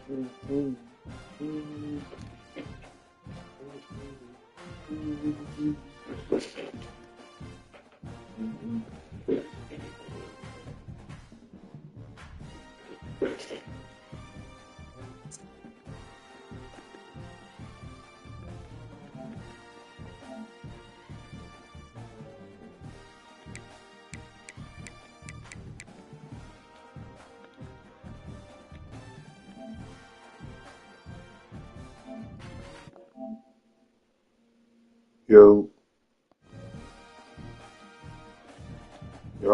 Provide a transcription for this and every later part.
Yo, yo,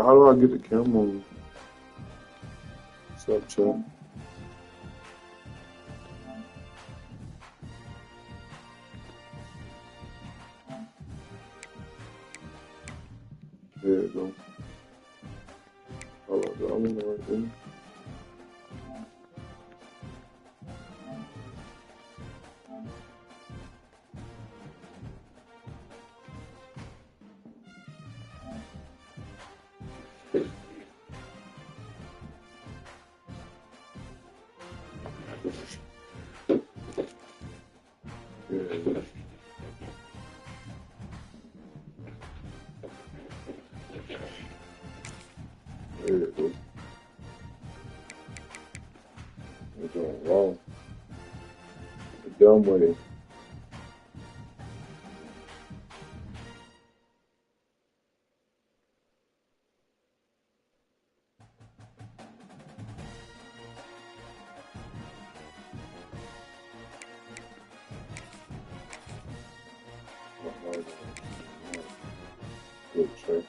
how do I get the camera on? What's up, chat? There you go. Hold on, do I want it right there? Yeah, there you go. You're doing wrong. The dumb way. Good chat.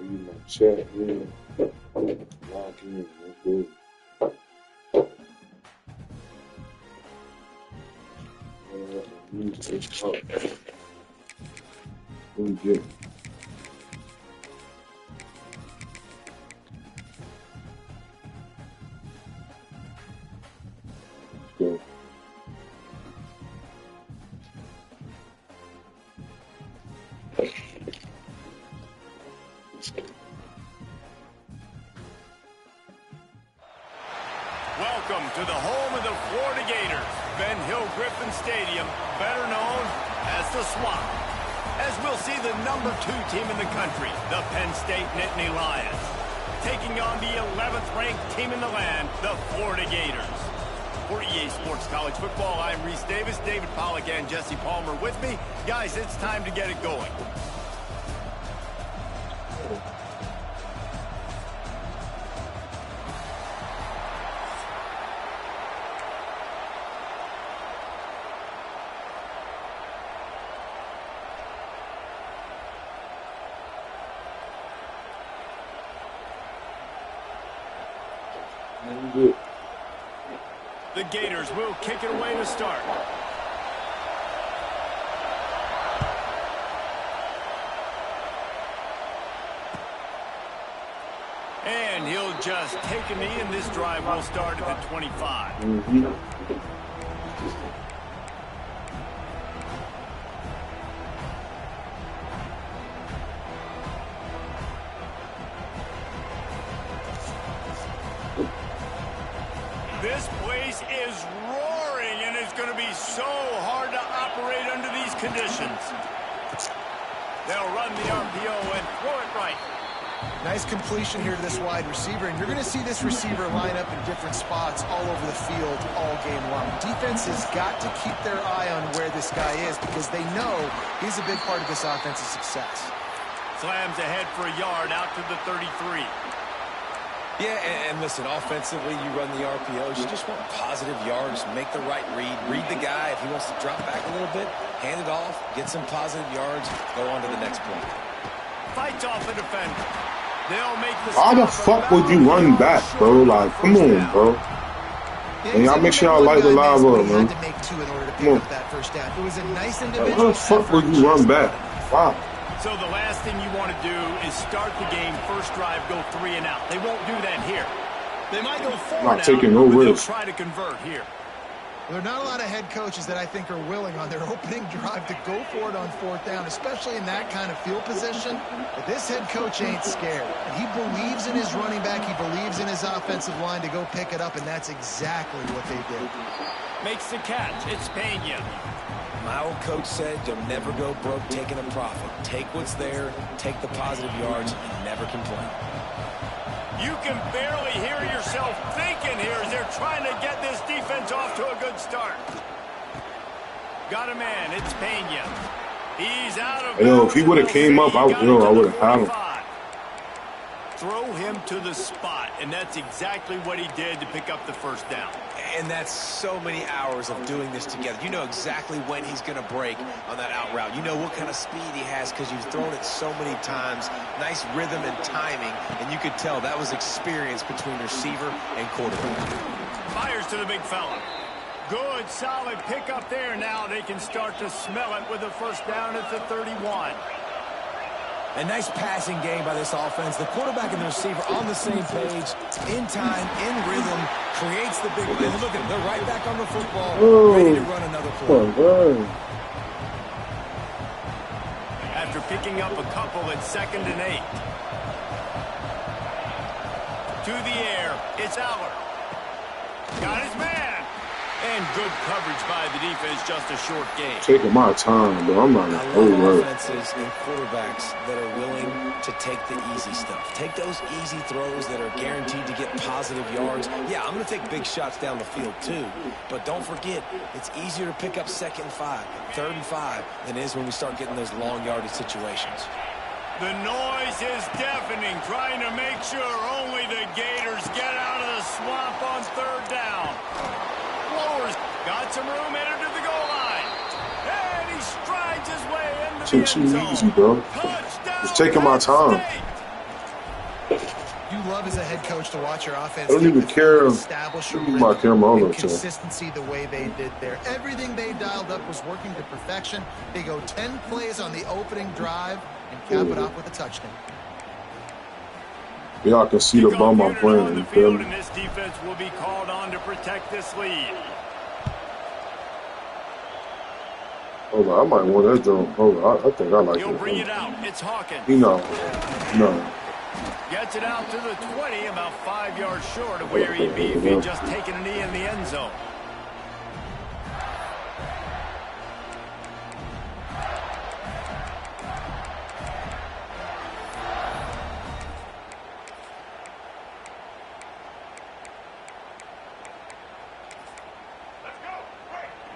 read my chat, man. Log in, man. Music up. Let me get it. Let's go. Welcome to the home of the Florida Gators, Ben Hill Griffin Stadium, better known as the Swamp. As we'll see the number 2 team in the country, the Penn State Nittany Lions, taking on the 11th ranked team in the land, the Florida Gators. For EA Sports College Football, I'm Reese Davis, David Pollack and Jesse Palmer with me. Guys, it's time to get it going. Good. The Gators will kick it away to start. And he'll just take a knee, and this drive will start at the 25. Mm-hmm. This place is roaring, and it's going to be so hard to operate under these conditions. They'll run the RPO and throw it right. Nice completion here to this wide receiver, and you're going to see this receiver line up in different spots all over the field all game long. Defense has got to keep their eye on where this guy is because they know he's a big part of this offense's success. Slams ahead for a yard out to the 33. Yeah, and listen, offensively, you run the RPOs. You just want positive yards, make the right read the guy. If he wants to drop back a little bit, hand it off, get some positive yards, go on to the next play. Fights off the defender. They'll make the Why the fuck would you run back, bro? Like, come on, bro. And y'all make sure y'all light the live up, man. Come on. It was a nice Like, individual. why the fuck would you run back? Wow. So the last thing you want to do is start the game, first drive, go 3 and out. They won't do that here. They might go 4 and out, taking no but they'll risk. try to convert here. There are not a lot of head coaches that I think are willing on their opening drive to go for it on 4th down, especially in that kind of field position. But this head coach ain't scared. He believes in his running back. He believes in his offensive line to go pick it up, and that's exactly what they did. Makes the catch. It's Pena. My old coach said you'll never go broke taking a profit. Take what's there, take the positive yards, and never complain. You can barely hear yourself thinking here as they're trying to get this defense off to a good start. Got a man. It's Pena. He's out of Yo, if he would have came up, I would have had him. Throw him to the spot, and that's exactly what he did to pick up the first down. And that's so many hours of doing this together. You know exactly when he's going to break on that out route. You know what kind of speed he has because you've thrown it so many times. Nice rhythm and timing, and you could tell that was experience between receiver and quarterback. Fires to the big fella. Good, solid pickup there. Now they can start to smell it with the first down at the 31. A nice passing game by this offense. The quarterback and the receiver on the same page, in time, in rhythm, creates the big play. Look at them. They're right back on the football, ready to run another play. After picking up a couple at 2nd and 8. To the air, it's Aller. Got his man. And good coverage by the defense, just a short game. Taking my time, bro. I'm not I going love to offenses and quarterbacks that are willing to take the easy stuff. Take those easy throws that are guaranteed to get positive yards. Yeah, I'm going to take big shots down the field too. But don't forget, it's easier to pick up 2nd and 5, 3rd and 5 than it is when we start getting those long yardage situations. The noise is deafening, trying to make sure only the Gators get out of the swamp on 3rd down. Blowers got some room, headed to the goal line. And he strides his way into the end zone. Too easy, bro. Touchdown, Just taking my time. You love as a head coach to watch your offense. I don't even care. Establish My camera on consistency the way they did there. Everything they dialed up was working to perfection. They go 10 plays on the opening drive and cap it off with a touchdown. Y'all can see the bum I'm playing. And this defense will be called on to protect this lead. Hold on, I might want that jump. Hold on, I think I like it. He'll bring it out. It's Hawkins. No. Gets it out to the 20, about 5 yards short of where he'd be if he'd just taken a knee in the end zone.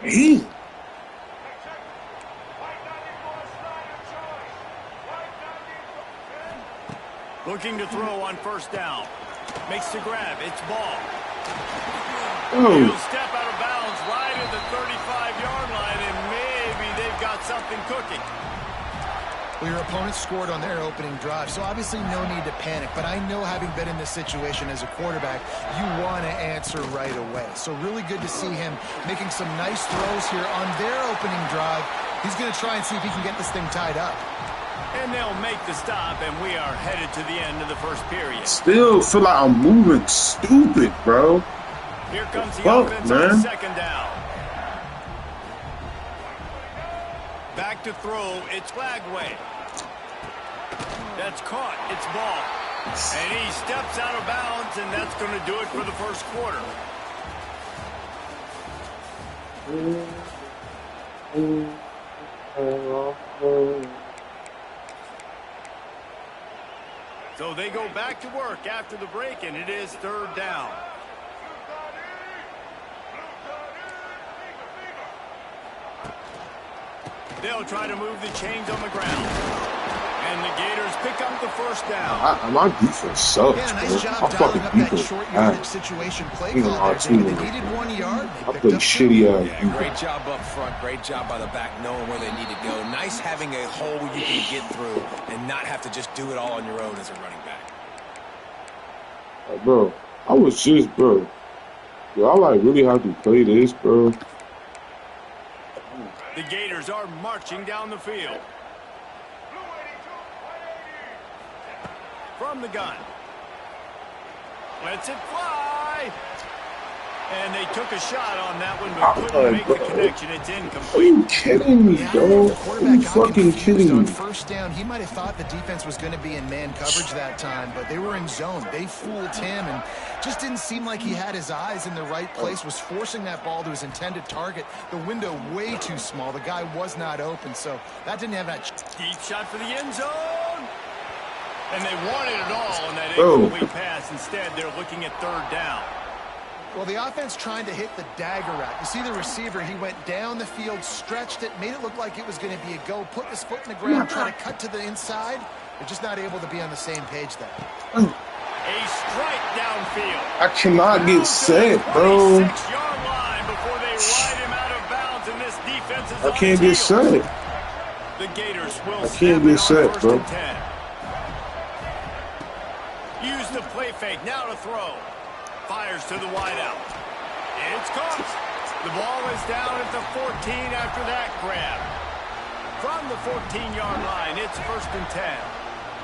Hey. Looking to throw on first down. Makes the grab. It's ball. Oh. He'll step out of bounds right at the 35-yard line, and maybe they've got something cooking. Well, your opponent scored on their opening drive, so obviously no need to panic. But I know, having been in this situation as a quarterback, you want to answer right away. So really good to see him making some nice throws here on their opening drive. He's going to try and see if he can get this thing tied up. And they'll make the stop, and we are headed to the end of the first period. Still feel like I'm moving stupid, bro. Here comes the offense on second down. Back to throw. It's Lagway. That's caught. It's ball. And he steps out of bounds, and that's going to do it for the first quarter. So they go back to work after the break, and it is third down. They'll try to move the chains on the ground. And the Gators pick up the first down. My defense sucks, yeah, nice job fucking up that short yardage situation play call there. They needed 1 yard. I play shitty yeah, great job up front. Great job by the back, knowing where they need to go. Nice having a hole you can get through and not have to just do it all on your own as a running back. Bro, I was just, bro. Yo, I like really have to play this, bro. The Gators are marching down the field. From the gun. Lets it fly. And they took a shot on that one, but couldn't make the connection. It's incomplete. Are you kidding me, bro? Are you fucking kidding on me? first down, he might have thought the defense was going to be in man coverage that time, but they were in zone. They fooled him and just didn't seem like he had his eyes in the right place, was forcing that ball to his intended target. The window way too small. The guy was not open, so that didn't have that. Deep shot for the end zone. And they wanted it all on that incomplete pass. Instead, they're looking at third down. Well, the offense trying to hit the dagger route. You see the receiver, he went down the field, stretched it, made it look like it was going to be a go, put his foot in the ground, try to cut to the inside. They're just not able to be on the same page there. A strike downfield. I cannot get set, bro. 26-yard line before they ride him out of bounds, and this defense is I can't get set. The Gators will I can't get set, bro. Use the play fake, now to throw. Fires to the wideout. It's caught. The ball is down at the 14 after that grab. From the 14-yard line, it's 1st and 10.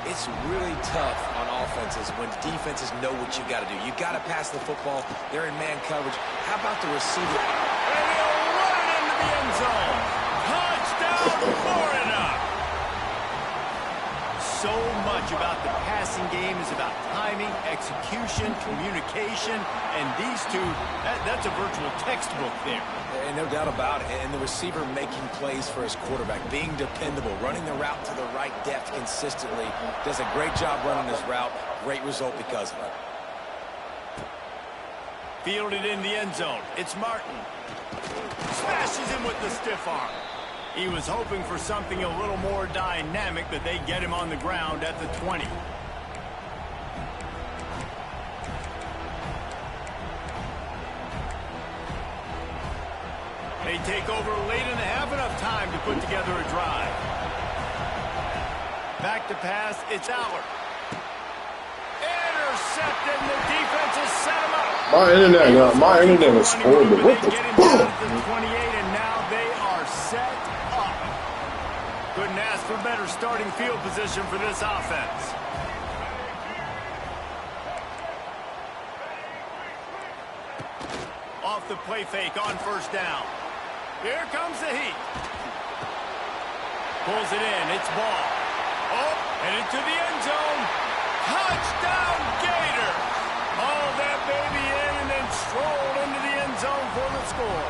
It's really tough on offenses when defenses know what you got to do. You got to pass the football. They're in man coverage. How about the receiver? And he'll run it into the end zone. Touchdown, Florida. So much about the passing game is about timing, execution, communication, and these two, that's a virtual textbook there. And no doubt about it. And the receiver making plays for his quarterback, being dependable, running the route to the right depth consistently. Does a great job running this route. Great result because of it. Fielded in the end zone. It's Martin. Smashes him with the stiff arm. He was hoping for something a little more dynamic, but they get him on the ground at the 20. They take over late and have enough time to put together a drive. Back to pass, it's Allard. intercepted, and the defense has set him up. My internet is horrible. What the fuck? The 28, and now they are set up. Couldn't ask for better starting field position for this offense. Off the play fake on first down. Here comes the heat. Pulls it in. It's ball. Oh, headed to the end zone. Touchdown, Gator. Hauled that baby in and then strolled into the end zone for the score.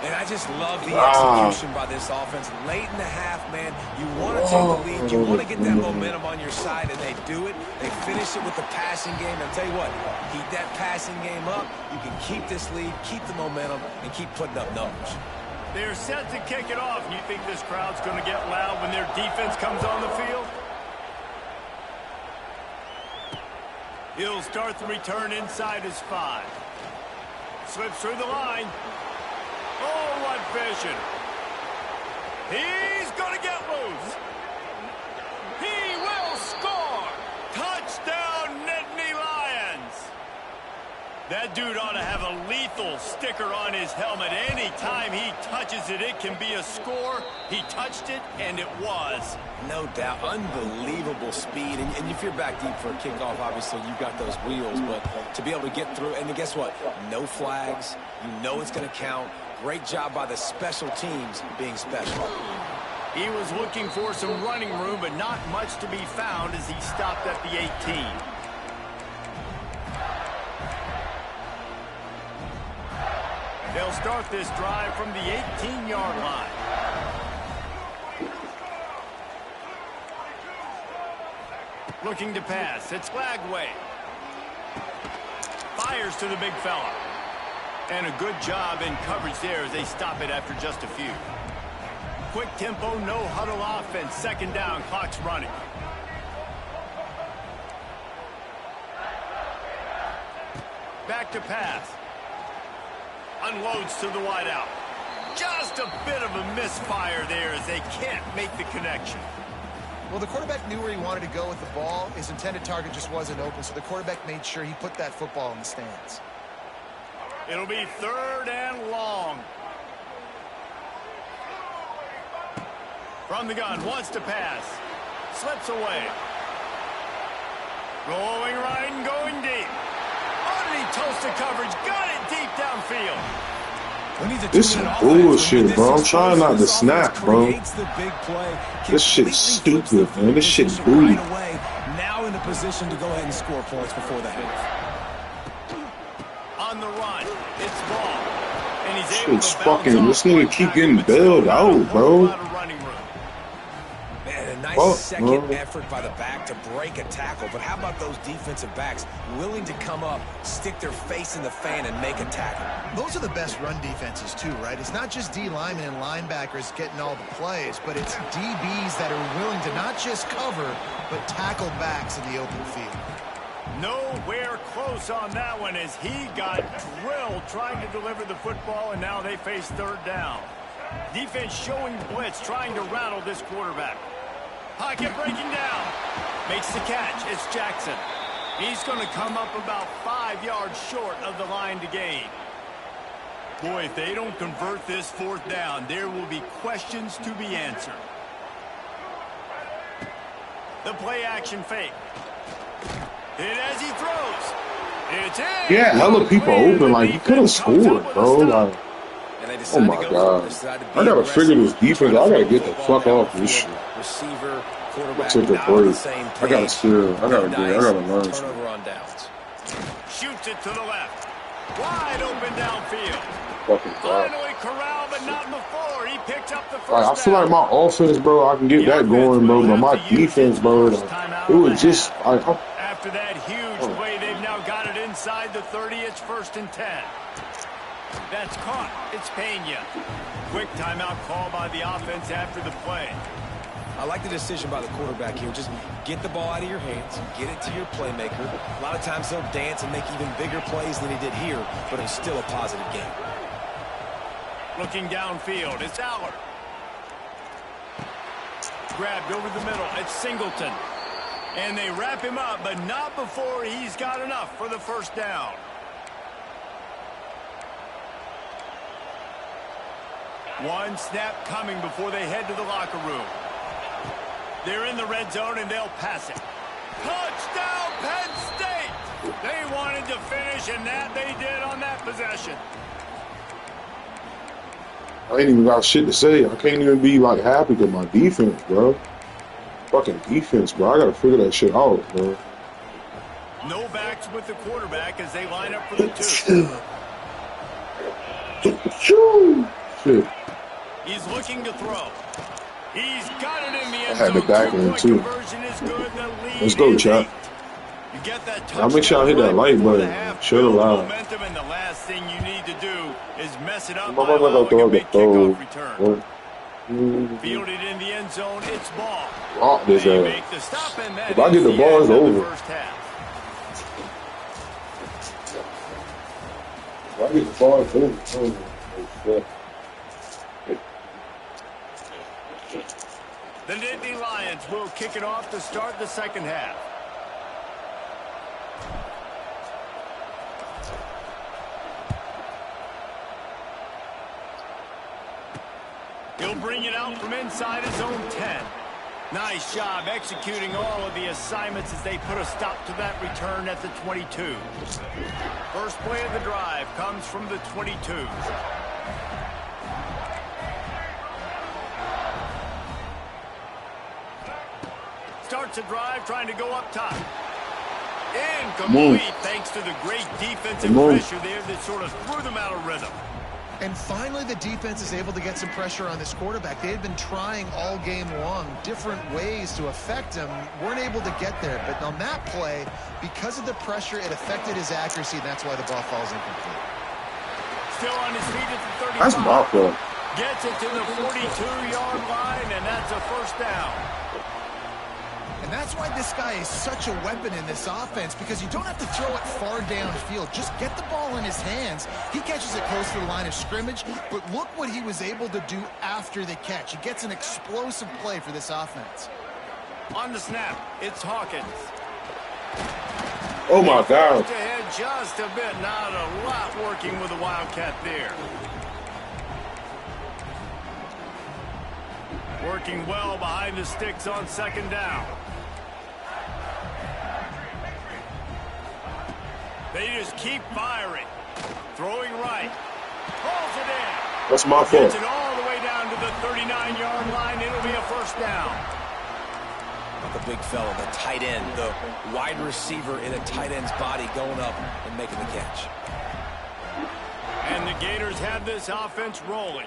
And I just love the execution by this offense. Late in the half, man, you want to take the lead. You want to get that momentum on your side, and they do it. They finish it with the passing game. I'll tell you what, keep that passing game up. You can keep this lead, keep the momentum, and keep putting up numbers. They're set to kick it off. You think this crowd's going to get loud when their defense comes on the field? He'll start the return inside his 5. Slips through the line. Oh, what vision. He's going to get loose. He will score. Touchdown, Nittany Lions. That dude ought to have a lethal sticker on his helmet. Anytime he touches it, it can be a score. He touched it, and it was. No doubt. Unbelievable speed. And if you're back deep for a kickoff, obviously you've got those wheels. But to be able to get through, and guess what? No flags. You know it's going to count. Great job by the special teams being special. He was looking for some running room, but not much to be found as he stopped at the 18. They'll start this drive from the 18-yard line. Looking to pass. It's Lagway. Fires to the big fella. And a good job in coverage there as they stop it after just a few. Quick tempo, no huddle offense. Second down, clock's running. Back to pass. Unloads to the wideout. Just a bit of a misfire there as they can't make the connection. Well, the quarterback knew where he wanted to go with the ball. His intended target just wasn't open, so the quarterback made sure he put that football in the stands. It'll be 3rd and long. From the gun, wants to pass. Slips away. Rolling right and going deep. Underneath toasted coverage. Got it deep downfield. This is bullshit, bro. I'm trying not to snap, bro. This shit's stupid, man. This shit's booty. Now in a position to go ahead and score points before the half. On the run, it's ball. And he's able Shit's to fucking, this nigga keep getting bailed out, bro. Man, a nice second effort by the back to break a tackle. But how about those defensive backs willing to come up, stick their face in the fan, and make a tackle? Those are the best run defenses, too, right? It's not just D linemen and linebackers getting all the plays, but it's DBs that are willing to not just cover, but tackle backs in the open field. Nowhere close on that one as he got drilled trying to deliver the football, and now they face 3rd down. Defense showing blitz, trying to rattle this quarterback. Pocket breaking down. Makes the catch. It's Jackson. He's going to come up about 5 yards short of the line to gain. Boy, if they don't convert this 4th down, there will be questions to be answered. The play action fake. Hit as he throws. It's in. Yeah, hella people open. Like, he could have scored, bro. Like, oh my God. I gotta figure this defense. I gotta get the fuck off this shit. Receiver, I quarterback, took a break. I gotta steal. I gotta learn. Turnover on downs. Shoots it to the left. Wide open downfield. Fucking God. Finally corralled, but not before. He picked up the first Like, I feel like my offense, bro, I can get that going, bro. But my defense, bro, like, it was just like. After that huge play, they've now got it inside the 30. It's 1st and 10. That's caught. It's Pena. Quick timeout call by the offense after the play. I like the decision by the quarterback here. Just get the ball out of your hands, get it to your playmaker. A lot of times they'll dance and make even bigger plays than he did here, but it's still a positive game. Looking downfield, it's Allard. Grabbed over the middle, it's Singleton. And they wrap him up, but not before he's got enough for the first down. One snap coming before they head to the locker room. They're in the red zone, and they'll pass it. Touchdown, Penn State! They wanted to finish, and that they did on that possession. I ain't even got shit to say. I can't even be, like, happy with my defense, bro. Fucking defense, bro. I gotta figure that shit out, bro. No backs with the quarterback as they line up for the two. Shit. He's looking to throw. He's got it in the end I had the zone. back end, too. Let's go, chat. I'll make sure I hit that like button. Share the live. Momentum, and the last thing you need to do is mess it up I'm by gonna allowing a big throw. kickoff return. Fielded in the end zone, it's ball. Rock this They ass. make the stop, and that If I is get the ball, it's end of the over. first half. If I get the ball, it's over. Oh, The Nittany Lions will kick it off to start the second half. He'll bring it out from inside his own 10. Nice job executing all of the assignments as they put a stop to that return at the 22. First play of the drive comes from the 22. Starts a drive trying to go up top. Incomplete thanks to the great defensive pressure there that sort of threw them out of rhythm. And finally, the defense is able to get some pressure on this quarterback. They had been trying all game long different ways to affect him. Weren't able to get there. But on that play, because of the pressure, it affected his accuracy, and that's why the ball falls incomplete. Still on his feet at the 35. that's my fault. Gets it to the 42-yard line, and that's a first down. And that's why this guy is such a weapon in this offense, because you don't have to throw it far downfield. Just get the ball in his hands. He catches it close to the line of scrimmage, but look what he was able to do after the catch. He gets an explosive play for this offense. On the snap, it's Hawkins. Oh, my God. Ahead just a bit, not a lot working with the Wildcat there. Working well behind the sticks on second down. They just keep firing. Throwing right. Pulls it in. That's my fault. Gets it all the way down to the 39-yard line. It'll be a first down. The big fella, the tight end, the wide receiver in a tight end's body going up and making the catch. And the Gators have this offense rolling.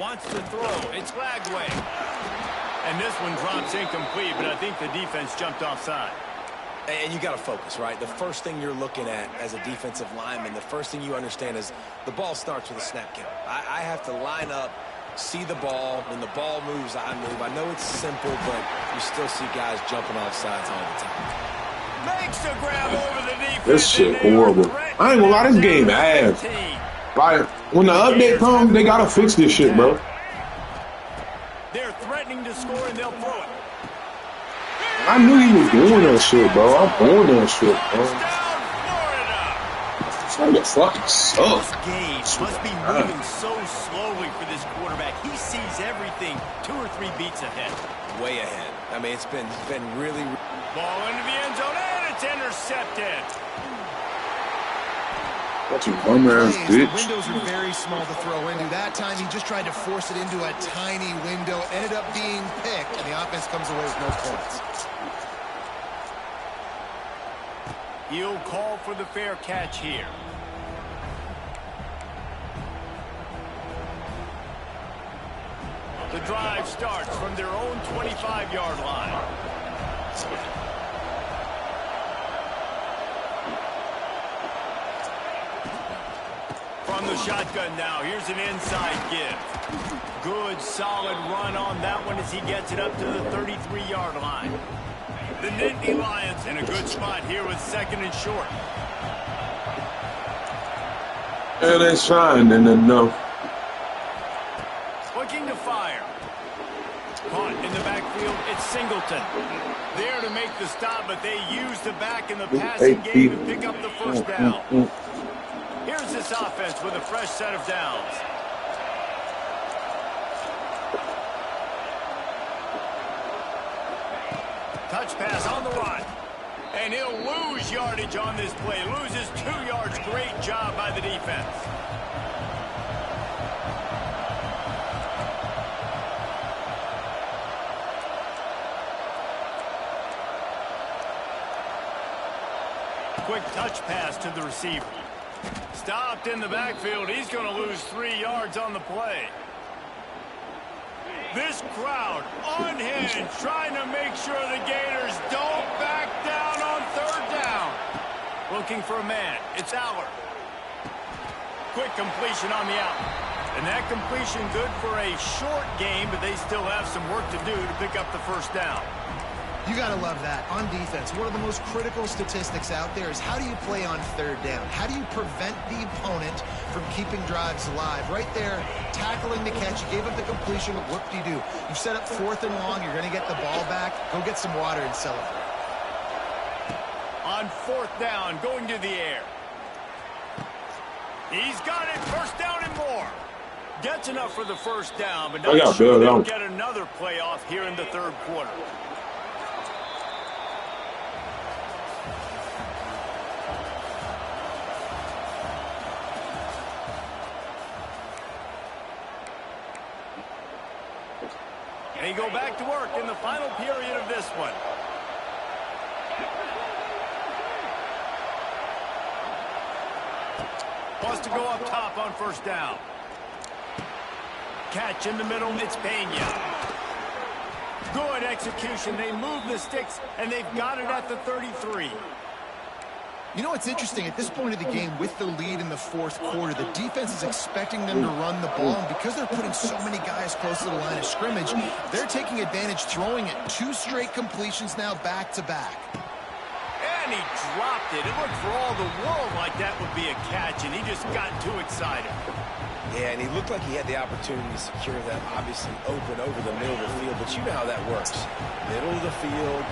Wants to throw. It's Lagway. And this one drops incomplete, but I think the defense jumped offside. And you got to focus, right? The first thing you're looking at as a defensive lineman, the first thing you understand is the ball starts with a snap count. I have to line up, see the ball. When the ball moves, I move. I know it's simple, but you still see guys jumping off sides all the time. Makes a grab over the defense. This shit horrible. I ain't gonna lie, this game ass. Like, when the update comes, they gotta fix this shit, bro. They're threatening to score, and they'll throw it. I knew he was doing that shit, bro. I'm doing that shit, bro. This nigga fucking sucks. This game must be moving so slowly for this quarterback. He sees everything 2 or 3 beats ahead. Way ahead. I mean, it's been really... Ball into the end zone, and it's intercepted. That's a bum-ass The bitch. windows are very small to throw into. That time, he just tried to force it into a tiny window. Ended up being picked, and the offense comes away with no points. He'll call for the fair catch here. The drive starts from their own 25-yard line. From the shotgun now, here's an inside give. Good, solid run on that one as he gets it up to the 33-yard line. The Nittany Lions in a good spot here with second and short. And they signed and enough. Looking to fire. Caught in the backfield, it's Singleton. There to make the stop, but they use the back in the passing game to pick up the first down. Here's this offense with a fresh set of downs. Touch pass on the run. And he'll lose yardage on this play. Loses 2 yards. Great job by the defense. Quick touch pass to the receiver. Stopped in the backfield. He's going to lose 3 yards on the play. This crowd unhinged, trying to make sure the Gators don't back down on 3rd down. Looking for a man. It's Aller. Quick completion on the out. And that completion good for a short game, but they still have some work to do to pick up the first down. You got to love that. On defense, one of the most critical statistics out there is how do you play on 3rd down? How do you prevent the opponent from keeping drives alive? Right there, tackling the catch. You gave up the completion. What do you do? You set up 4th and long. You're going to get the ball back. Go get some water and celebrate. On 4th down, going to the air. He's got it. First down and more. Gets enough for the first down, but not sure they'll get another playoff here in the 3rd quarter. And he go back to work in the final period of this one. Wants to go up top on first down. Catch in the middle, it's Pena. Good execution. They move the sticks, and they've got it at the 33. You know what's interesting? At this point of the game, with the lead in the 4th quarter, the defense is expecting them to run the ball. And because they're putting so many guys close to the line of scrimmage, they're taking advantage, throwing it. 2 straight completions now back-to-back. And he dropped it. It looked for all the world like that would be a catch, and he just got too excited. Yeah, and he looked like he had the opportunity to secure that, obviously open over the middle of the field, but you know how that works. Middle of the field,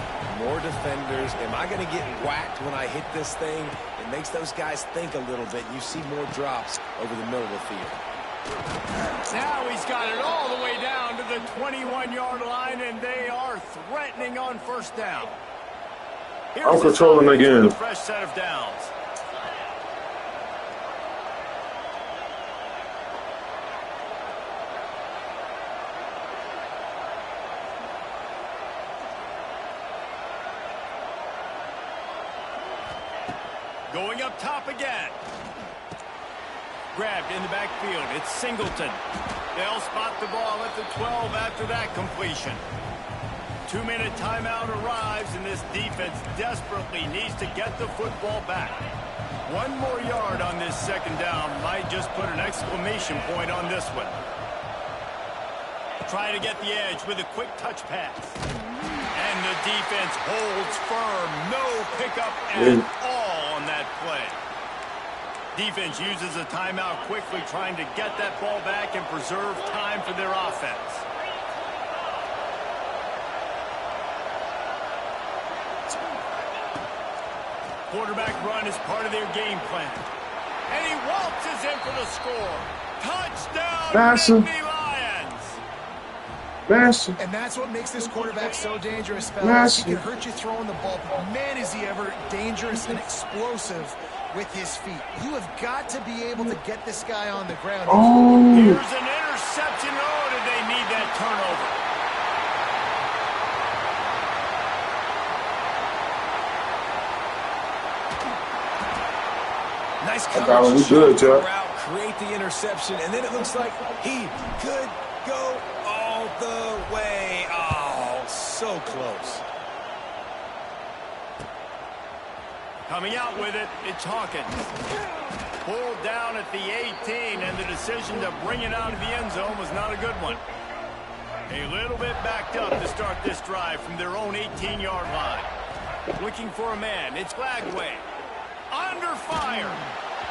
more defenders. Am I going to get whacked when I hit this thing? It makes those guys think a little bit. You see more drops over the middle of the field. Now he's got it all the way down to the 21-yard line, and they are threatening on first down. I'm controlling again. Fresh set of downs. Going up top again. Grabbed in the backfield. It's Singleton. They'll spot the ball at the 12 after that completion. 2-minute timeout arrives, and this defense desperately needs to get the football back. 1 more yard on this 2nd down might just put an exclamation point on this one. Trying to get the edge with a quick touch pass. And the defense holds firm. No pickup at all on that play. Defense uses a timeout quickly, trying to get that ball back and preserve time for their offense. Quarterback run is part of their game plan. And he waltzes in for the score. Touchdown, Nittany Lions! Massive. And that's what makes this quarterback so dangerous, fellas. He can hurt you throwing the ball, but man, is he ever dangerous and explosive with his feet. You have got to be able to get this guy on the ground. Oh. Here's an interception. Oh, did they need that turnover? Nice coverage. We good, Chuck. Create the interception, and then it looks like he could go all the way. Oh, so close. Coming out with it, it's Hawkins. Pulled down at the 18, and the decision to bring it out of the end zone was not a good one. A little bit backed up to start this drive from their own 18-yard line. Looking for a man. It's Lagway. Under fire.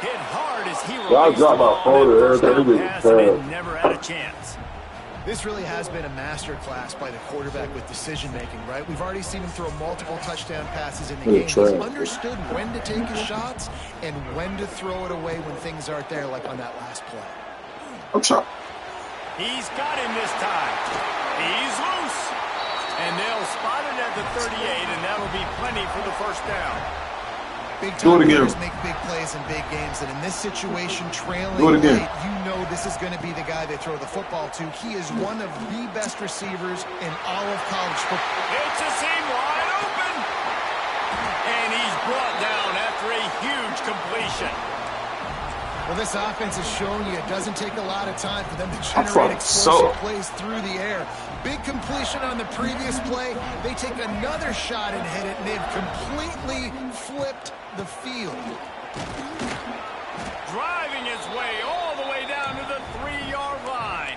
Hit hard as he I released dropped the my ball phone on and that first everything. down pass, and it never had a chance. This really has been a masterclass by the quarterback with decision-making, right? We've already seen him throw multiple touchdown passes in the game. He's understood when to take his shots and when to throw it away when things aren't there, like on that last play. I'm trying. He's got him this time. He's loose. And they'll spot it at the 38, and that'll be plenty for the first down. Big-time players make big plays in big games, and in this situation, trailing late, you know this is going to be the guy they throw the football to. He is one of the best receivers in all of college football. It's a seam wide open. And he's brought down after a huge completion. Well, this offense has shown you it doesn't take a lot of time for them to generate explosive plays through the air. Big completion on the previous play. They take another shot and hit it, and they've completely flipped the field. Driving his way all the way down to the 3-yard line.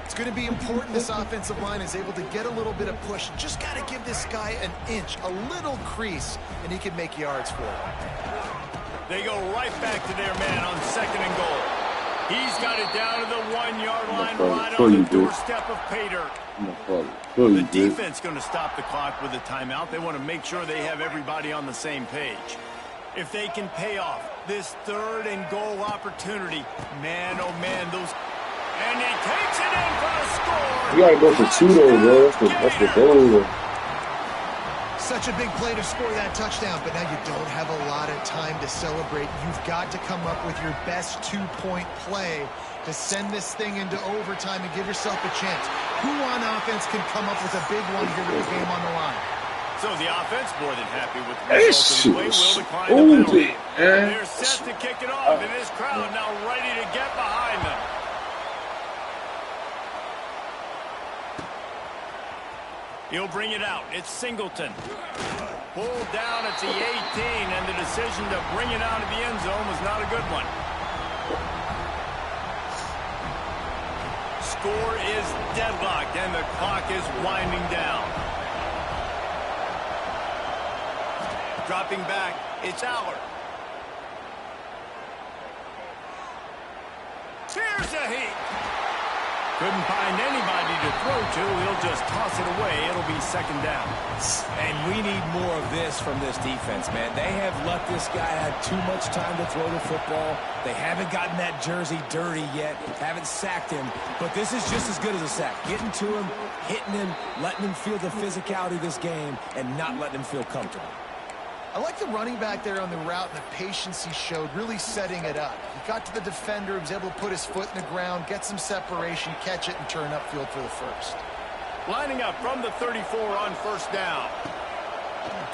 It's going to be important this offensive line is able to get a little bit of push. Just got to give this guy an inch, a little crease, and he can make yards for it. They go right back to their man on 2nd and goal. He's got it down to the 1-yard line, right on the doorstep of pay dirt. The defense going to stop the clock with a timeout. They want to make sure they have everybody on the same page. If they can pay off this 3rd and goal opportunity, man, oh man, those... And he takes it in for the score. You got to go for 2 though, bro. That's the goal. Such a big play to score that touchdown, but now you don't have a lot of time to celebrate. You've got to come up with your best 2-point play to send this thing into overtime and give yourself a chance. Who on offense can come up with a big one here with the game on the line? So the offense more than happy with the result of the play. Will decline the penalty. They're set to kick it off, and this crowd now ready to get behind them. He'll bring it out. It's Singleton. Pulled down at the 18, and the decision to bring it out of the end zone was not a good one. Score is deadlocked, and the clock is winding down. Dropping back, it's Allard. Here's a heat. Couldn't find anybody to throw to. He'll just toss it away. It'll be 2nd down. And we need more of this from this defense, man. They have let this guy have too much time to throw the football. They haven't gotten that jersey dirty yet. Haven't sacked him. But this is just as good as a sack. Getting to him, hitting him, letting him feel the physicality of this game, and not letting him feel comfortable. I like the running back there on the route and the patience he showed, really setting it up. He got to the defender, he was able to put his foot in the ground, get some separation, catch it, and turn upfield for the first. Lining up from the 34 on 1st down.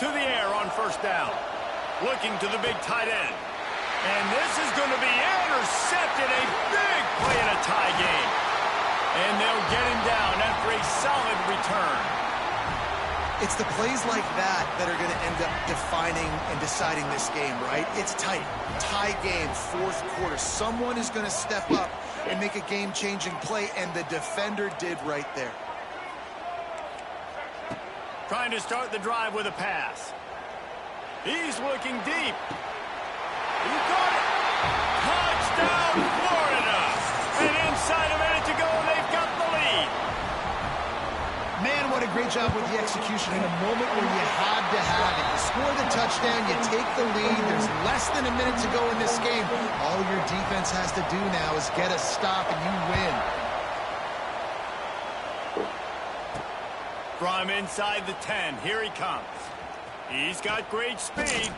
To the air on 1st down. Looking to the big tight end. And this is going to be intercepted. A big play in a tie game. And they'll get him down after a solid return. It's the plays like that that are going to end up defining and deciding this game, right? It's tight. Tie game, 4th quarter. Someone is going to step up and make a game-changing play, and the defender did right there. Trying to start the drive with a pass. He's looking deep. He got it. Touchdown, Florida. And inside a minute to go, they've got the lead. Man, what a great job with the execution in a moment where you had to have it. You score the touchdown, you take the lead. There's less than a minute to go in this game. All your defense has to do now is get a stop and you win. From inside the 10, here he comes. He's got great speed.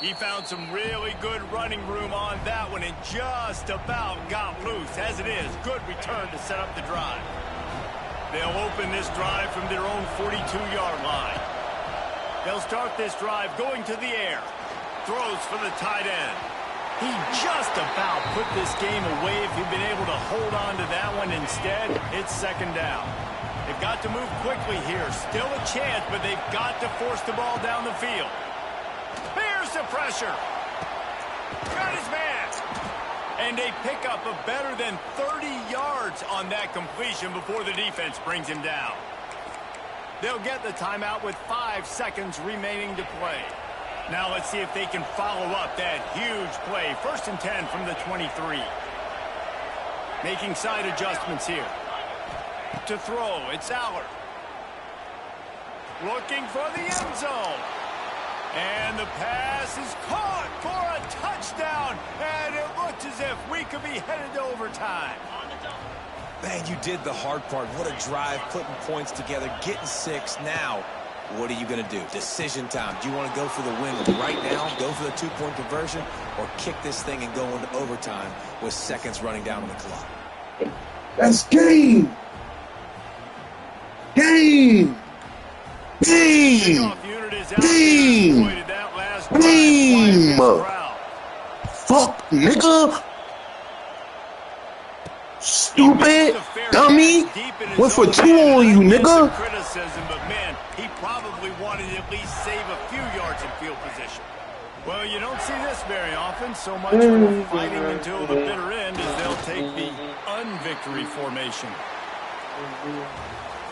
He found some really good running room on that one and just about got loose. As it is, good return to set up the drive. They'll open this drive from their own 42-yard line. They'll start this drive going to the air. Throws for the tight end. He just about put this game away if he'd been able to hold on to that one. Instead, it's 2nd down. They've got to move quickly here. Still a chance, but they've got to force the ball down the field. Here's the pressure. Got his man. And a pickup of better than 30 yards on that completion before the defense brings him down. They'll get the timeout with 5 seconds remaining to play. Now let's see if they can follow up that huge play. 1st and 10 from the 23. Making side adjustments here. To throw, it's Aller. Looking for the end zone. And the pass is caught for a touchdown. And it looks as if we could be headed to overtime. Man, you did the hard part. What a drive, putting points together, getting 6. Now, what are you going to do? Decision time. Do you want to go for the win right now, go for the 2-point conversion, or kick this thing and go into overtime with seconds running down on the clock? That's game. Game. Game. Game. Game. Fuck, nigga. Stupid. Dummy. Went for 2 on you, nigga. Criticism, but man, he probably wanted to at least save a few yards in field position. Well, you don't see this very often. So much for fighting until the bitter end as they'll take the unvictory formation.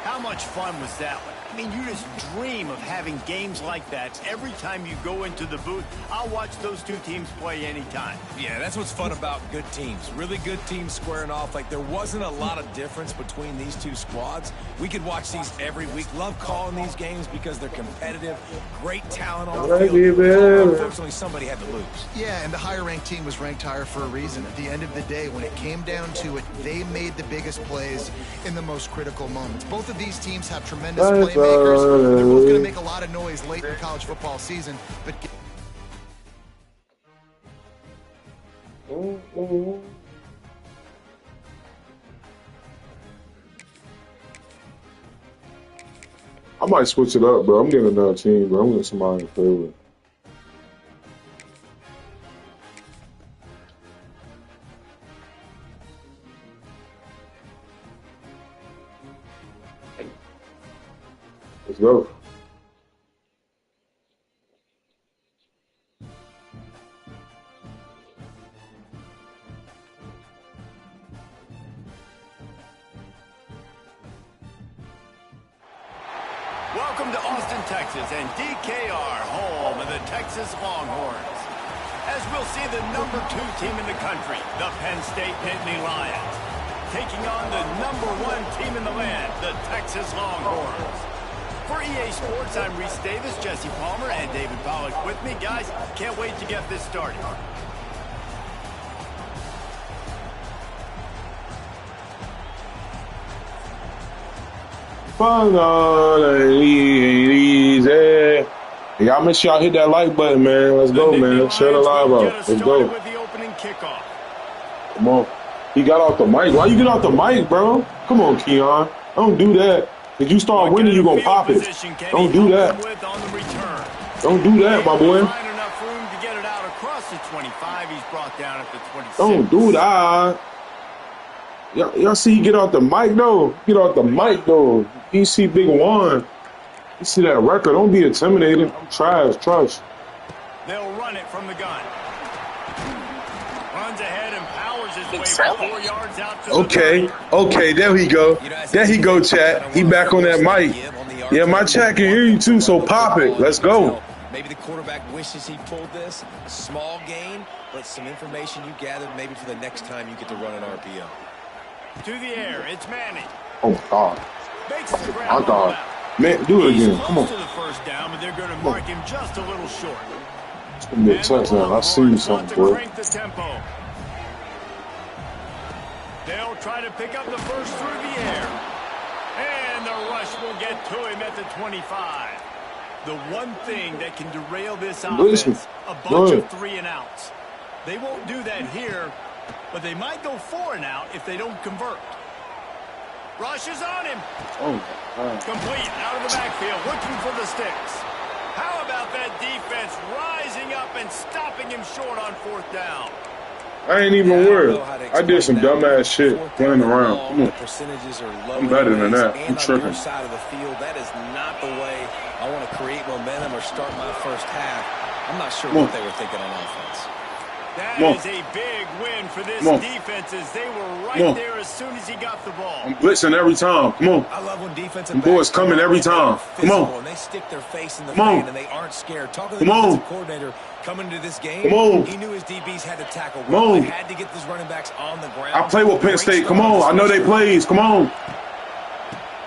How much fun was that one? I mean, you just dream of having games like that every time you go into the booth. I'll watch those 2 teams play anytime. Yeah, that's what's fun about good teams. Really good teams squaring off. Like, there wasn't a lot of difference between these 2 squads. We could watch these every week. Love calling these games because they're competitive. Great talent on the field. Unfortunately, somebody had to lose. Yeah, and the higher-ranked team was ranked higher for a reason. At the end of the day, when it came down to it, they made the biggest plays in the most critical moments. Both of these teams have tremendous playmakers. They're both going to make a lot of noise late in the college football season, but I might switch it up, bro. I'm getting another team, bro. I'm getting somebody in favor. Let's go. Welcome to Austin, Texas, and DKR, home of the Texas Longhorns. As we'll see the number 2 team in the country, the Penn State Nittany Lions, taking on the number 1 team in the land, the Texas Longhorns. For EA Sports, I'm Reese Davis, Jesse Palmer, and David Pollack with me. Guys, can't wait to get this started. Fun ain't easy. Y'all make sure y'all hit that like button, man. Let's go, man. Share the live out. Let's go. With the opening kickoff. Come on. He got off the mic. Why you get off the mic, bro? Come on, Keon. Don't do that. If you start winning, you're going to pop it. Don't do that. Don't do that, my boy. Enough room to get it out across the 25. He's brought down at the 26. Don't do that. Y'all see he get off the mic, though? Get off the mic, though. You see Big One. You see that record. Don't be intimidated. I'm trash. Trust. They'll run it from the gun. Runs ahead and powers his way 4 yards out to Okay, there he go. There he go, chat. He back on that mic. Yeah, my chat can hear you too, so pop it. Let's go. Maybe the quarterback wishes he pulled this. Small gain, but some information you gathered maybe for the next time you get to run an RPO. To the air, it's Manning. Oh, God. My God. Man, do it again. Come on. To the first down, but they're going to mark him just a little short. It's going to be a touchdown. I see you something, boy. They'll try to pick up the first through the air. And the rush will get to him at the 25. The one thing that can derail this offense, a bunch of 3 and outs. They won't do that here, but they might go 4 and out if they don't convert. Rush is on him. Oh, complete out of the backfield, looking for the sticks. How about that defense rising up and stopping him short on 4th down? I ain't even worried. I did some dumbass shit running around. Come on. I'm better than that. I'm tripping. Side of the field, that is not the way I want to create momentum or start my first half. I'm not sure what they were thinking on offense. That is a big win for this defense as they were right there as soon as he got the ball. I'm blitzing every time. Come on. I love when defensive Them boys coming every time. Come on. And they stick their face in the fan and they aren't scared. Talking to the defensive coordinator coming into this game, he knew his DBs had to tackle well. They had to get these running backs on the ground. I play with Penn State. Come on. I know they plays. Come on.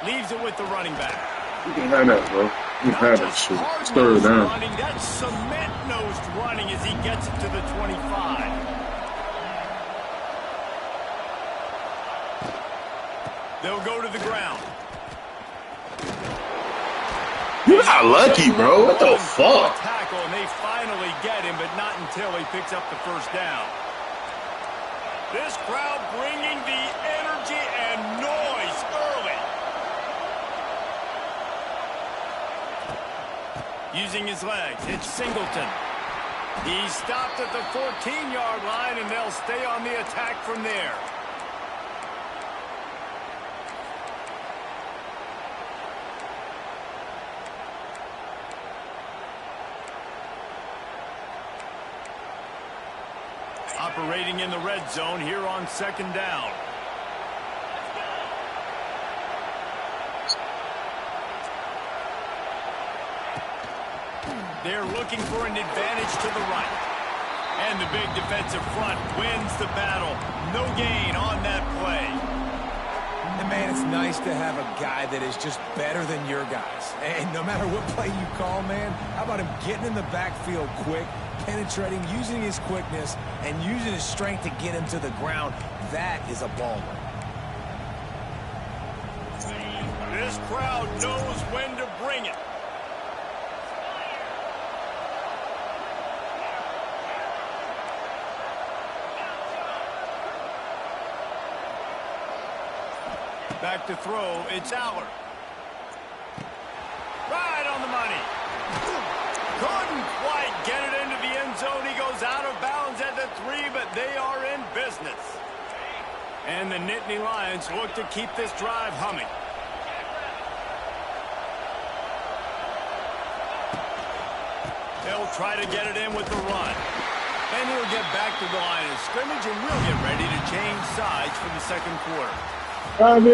Leaves it with the running back. You can have that, bro. You can have that shit. Stir it down. That's cement-nosed running as he gets it to the 25. They'll go to the ground. You got lucky, bro. What the fuck? Tackle, and they finally get him, but not until he picks up the first down. This crowd bringing the energy and noise early. Using his legs, it's Singleton. He stopped at the 14-yard line, and they'll stay on the attack from there. Operating in the red zone here on second down. They're looking for an advantage to the right. And the big defensive front wins the battle. No gain on that play. And, man, it's nice to have a guy that is just better than your guys. And no matter what play you call, man, how about him getting in the backfield quick, penetrating, using his quickness, and using his strength to get him to the ground. That is a baller. This crowd knows when to bring it. Back to throw, it's Aller. Right on the money. Couldn't quite get it into the end zone. He goes out of bounds at the 3, but they are in business. And the Nittany Lions look to keep this drive humming. They'll try to get it in with the run. And he'll get back to the line of scrimmage, and we'll get ready to change sides for the second quarter. Come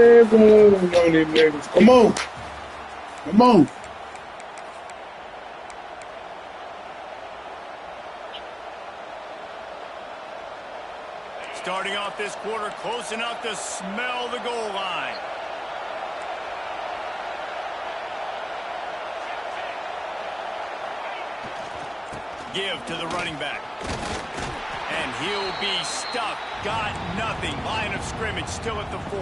on. Come on. Starting off this quarter close enough to smell the goal line. Give to the running back. And he'll be stuck. Got nothing. Line of scrimmage still at the 4.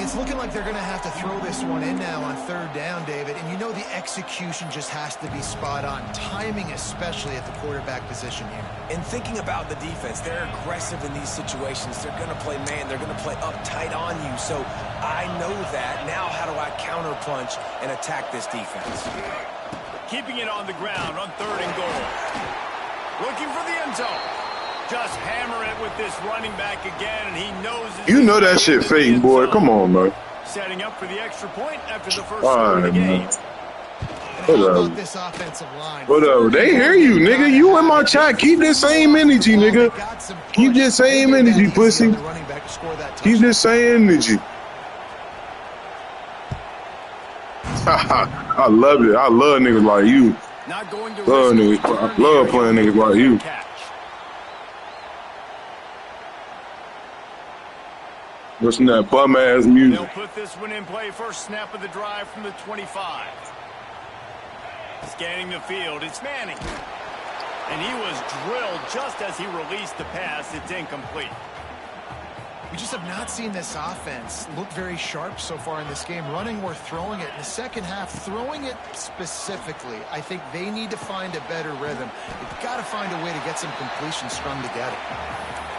It's looking like they're going to have to throw this one in now on third down, David. And you know the execution just has to be spot on. Timing especially at the quarterback position here. And thinking about the defense, they're aggressive in these situations. They're going to play man. They're going to play uptight on you. So I know that. Now how do I counterpunch and attack this defense? Keeping it on the ground on third and goal. Looking for the end zone. Just hammer it with this running back again, and he knows. You know that shit fake, boy. Come on, man. Setting up for the extra point after the first of the game. How about this offensive line? Whatever. They hear you, nigga. You in my chat. Keep this same energy, nigga. Keep this same energy, pussy. Keep this same energy. I love it. I love niggas like you. Not going to love niggas. I love playing niggas like you. Listen to that bum ass music. They'll put this one in play. First snap of the drive from the 25. Scanning the field, it's Manning. And he was drilled just as he released the pass. It's incomplete. We just have not seen this offense look very sharp so far in this game. Running or throwing it in the second half, throwing it specifically. I think they need to find a better rhythm. They've got to find a way to get some completion strung together.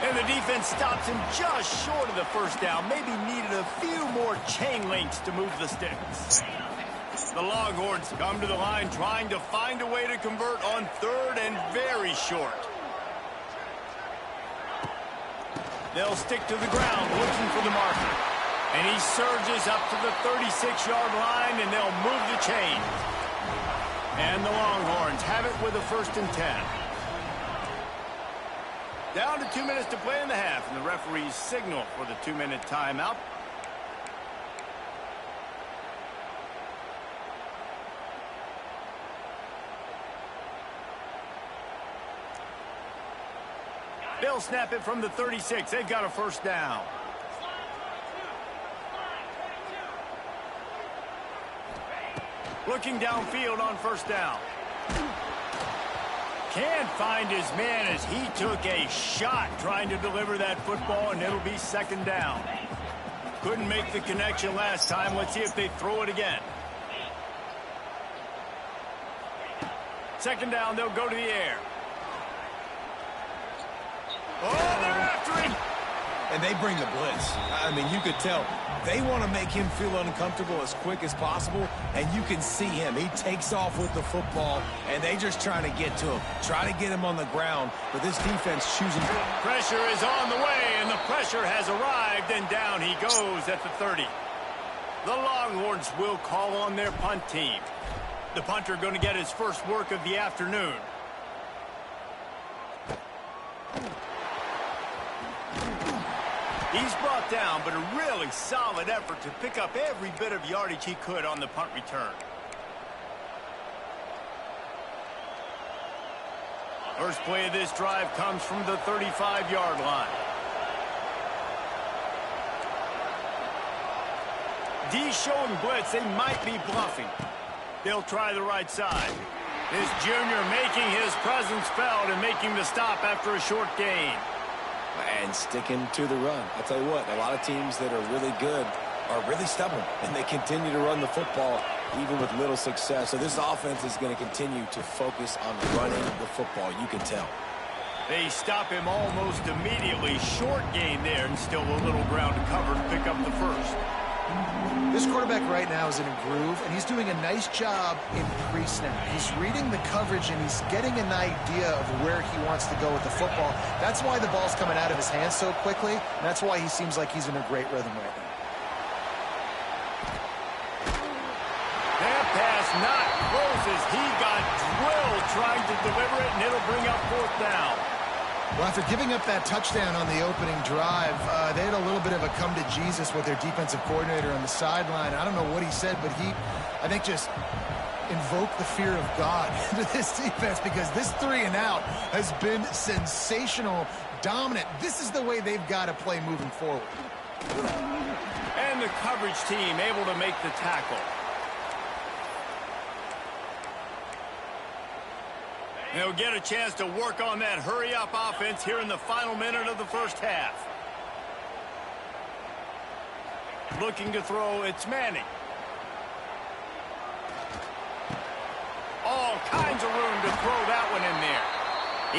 And the defense stops him just short of the first down. Maybe needed a few more chain links to move the sticks. The Longhorns come to the line trying to find a way to convert on third and very short. They'll stick to the ground looking for the marker. And he surges up to the 36-yard line, and they'll move the chains. And the Longhorns have it with a 1st and 10. Down to 2 minutes to play in the half, and the referee's signal for the 2-minute timeout. They'll snap it from the 36. They've got a first down. Looking downfield on first down. Can't find his man as he took a shot trying to deliver that football, and it'll be second down. Couldn't make the connection last time. Let's see if they throw it again. Second down, they'll go to the air. Oh, they're after him. And they bring the blitz. I mean, you could tell they want to make him feel uncomfortable as quick as possible, and you can see him. He takes off with the football, and they just trying to get to him, try to get him on the ground, but this defense choosing. Pressure is on the way, and the pressure has arrived, and down he goes at the 30. The Longhorns will call on their punt team. The punter going to get his first work of the afternoon. He's brought down, but a really solid effort to pick up every bit of yardage he could on the punt return. First play of this drive comes from the 35-yard line. D showing blitz. They might be bluffing. They'll try the right side. This junior making his presence felt and making the stop after a short gain. And sticking to the run. I'll tell you what, a lot of teams that are really good are really stubborn, and they continue to run the football even with little success. So this offense is going to continue to focus on running the football, you can tell. They stop him almost immediately. Short gain there, and still a little ground to cover to pick up the first. This quarterback right now is in a groove, and he's doing a nice job in pre-snap. He's reading the coverage, and he's getting an idea of where he wants to go with the football. That's why the ball's coming out of his hands so quickly, and that's why he seems like he's in a great rhythm right now. That pass not close as he got drilled trying to deliver it, and it'll bring up fourth down. Well, after giving up that touchdown on the opening drive, they had a little bit of a come-to-Jesus with their defensive coordinator on the sideline. I don't know what he said, but he, I think, just invoked the fear of God into this defense, because this 3-and-out has been sensational, dominant. This is the way they've got to play moving forward. And the coverage team able to make the tackle. They'll get a chance to work on that hurry-up offense here in the final minute of the first half. Looking to throw, it's Manning. All kinds of room to throw that one in there.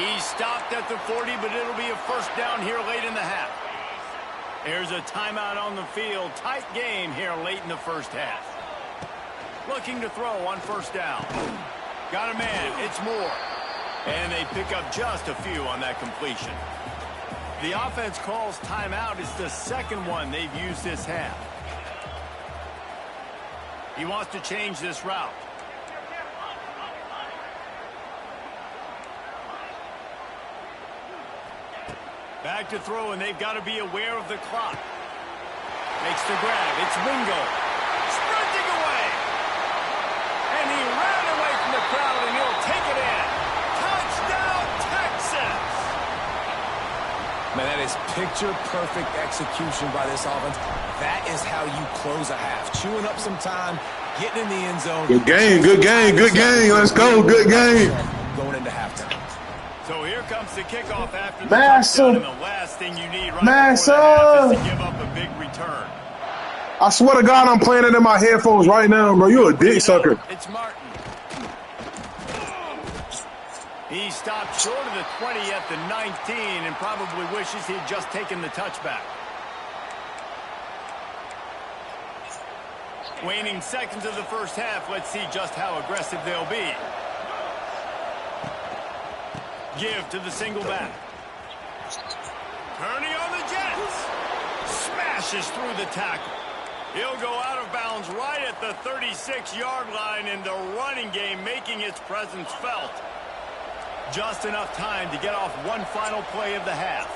He stopped at the 40, but it'll be a first down here late in the half. There's a timeout on the field. Tight game here late in the first half. Looking to throw on first down. Got a man. It's Moore. And they pick up just a few on that completion. The offense calls timeout. It's the second one they've used this half. He wants to change this route. Back to throw, and they've got to be aware of the clock. Makes the grab. It's Wingo. Sprinting away. And he ran away from the crowd, and he'll take it in. Touchdown, Texas! Man, that is picture-perfect execution by this offense. That is how you close a half. Chewing up some time, getting in the end zone. Good game, good game, good game. Let's go, good game. Going into halftime. So here comes the kickoff after the Massive. touchdown, and the last thing you need right before the half is to give up a big return. I swear to God, I'm playing it in my headphones right now, bro. You a dick sucker. It's Martin. He stopped short of the 20 at the 19 and probably wishes he'd just taken the touchback. Waning seconds of the first half. Let's see just how aggressive they'll be. Give to the single back. Turning on the Jets. Smashes through the tackle. He'll go out of bounds right at the 36-yard line, and the running game making its presence felt. Just enough time to get off one final play of the half.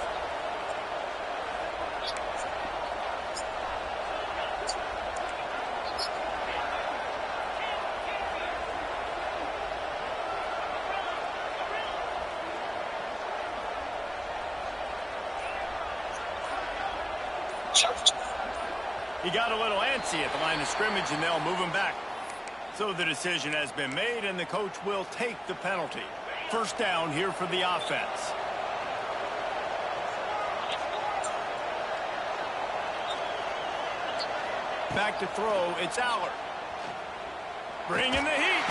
He got a little antsy at the line of scrimmage, and they'll move him back. So the decision has been made, and the coach will take the penalty. First down here for the offense. Back to throw, it's Allard. Bringing the heat.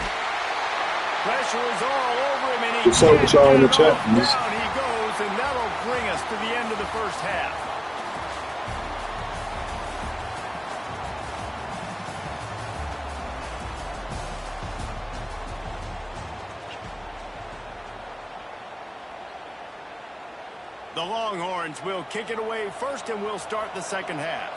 Pressure is all over him, and he What's up with y'all in the chat? down he goes, and that'll bring us to the end of the first half. The Longhorns will kick it away first, and we'll start the second half.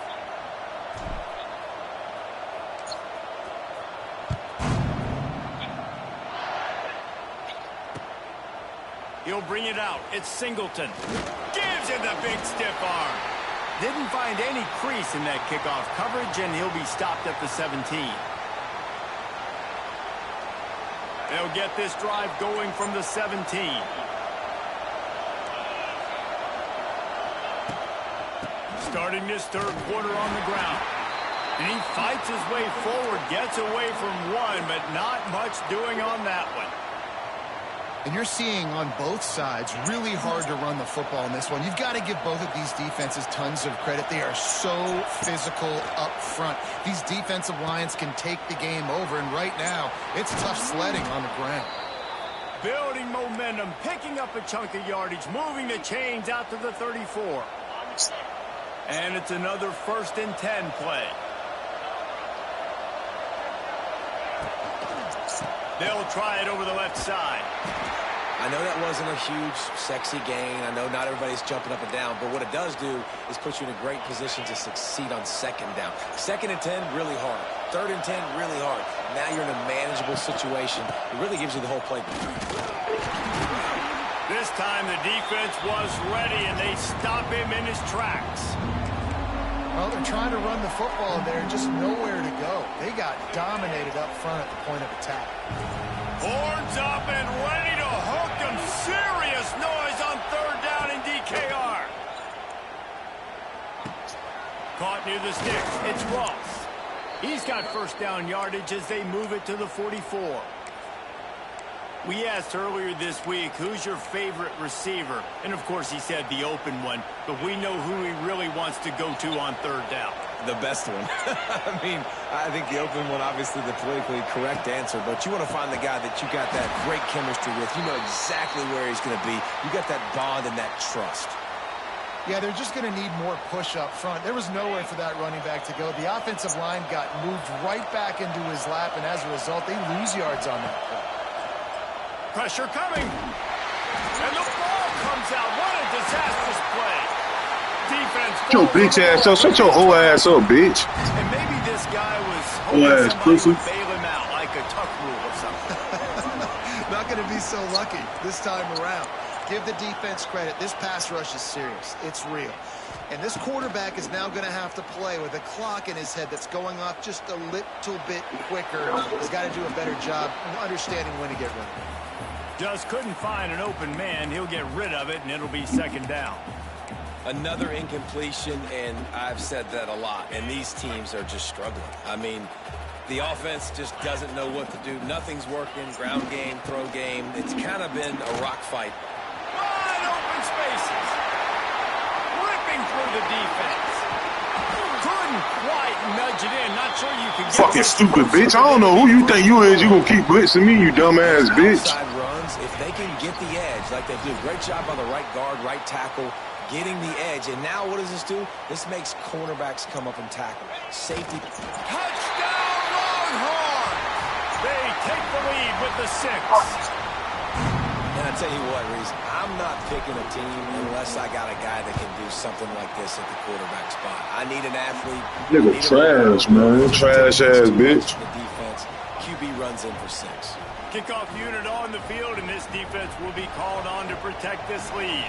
He'll bring it out. It's Singleton. Gives him the big stiff arm. Didn't find any crease in that kickoff coverage, and he'll be stopped at the 17. They'll get this drive going from the 17. Starting this third quarter on the ground. And he fights his way forward, gets away from one, but not much doing on that one. And you're seeing on both sides really hard to run the football in this one. You've got to give both of these defenses tons of credit. They are so physical up front. These defensive lines can take the game over, and right now, it's tough sledding on the ground. Building momentum, picking up a chunk of yardage, moving the chains out to the 34. And it's another 1st and 10 play. They'll try it over the left side. I know that wasn't a huge, sexy gain. I know not everybody's jumping up and down, but what it does do is put you in a great position to succeed on 2nd down. 2nd and 10, really hard. 3rd and 10, really hard. Now you're in a manageable situation. It really gives you the whole playbook. This time the defense was ready, and they stop him in his tracks. Well, they're trying to run the football there, just nowhere to go. They got dominated up front at the point of attack. Horns up and ready to hook them. Serious noise on 3rd down in DKR. Caught near the sticks. It's Ross. He's got 1st down yardage as they move it to the 44. We asked earlier this week, who's your favorite receiver? And, of course, he said the open one. But we know who he really wants to go to on 3rd down. The best one. I mean, I think the open one, obviously the politically correct answer, but you want to find the guy that you got that great chemistry with. You know exactly where he's going to be. You got that bond and that trust. Yeah, they're just going to need more push up front. There was nowhere for that running back to go. The offensive line got moved right back into his lap, and as a result, they lose yards on that play. Pressure coming. And the ball comes out. What a disastrous play. Defense. Your bitch ass up. Shut your whole ass up, bitch. And maybe this guy was Whole ass hoping somebody pussy. would bail him out like a tuck rule or something. Not going to be so lucky this time around. Give the defense credit. This pass rush is serious. It's real. And this quarterback is now going to have to play with a clock in his head that's going off just a little bit quicker. He's got to do a better job understanding when to get rid of it. Just couldn't find an open man. He'll get rid of it, and it'll be 2nd down. Another incompletion, and I've said that a lot, and these teams are just struggling. I mean, the offense just doesn't know what to do. Nothing's working. Ground game, throw game. It's kind of been a rock fight. Wide open spaces. Ripping through the defense. Couldn't quite nudge it in. Not sure you can get Fucking stupid bitch. I don't know who you think you is. You gonna keep blitzing me, you dumbass bitch. Outside runs, if they can get the edge like they do. Great job on the right guard, right tackle, getting the edge. And now what does this do? This makes cornerbacks come up and tackle. Safety. Touchdown, Longhorns! They take the lead with the 6. And I I tell you what, Reese, I'm not picking a team unless I got a guy that can do something like this at the quarterback spot. I need an athlete. Nigga trash, man. Trash ass bitch. The defense. QB runs in for 6. Kickoff unit on the field, and this defense will be called on to protect this lead.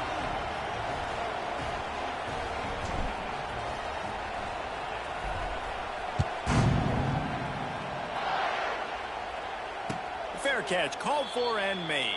Fair catch called for and made.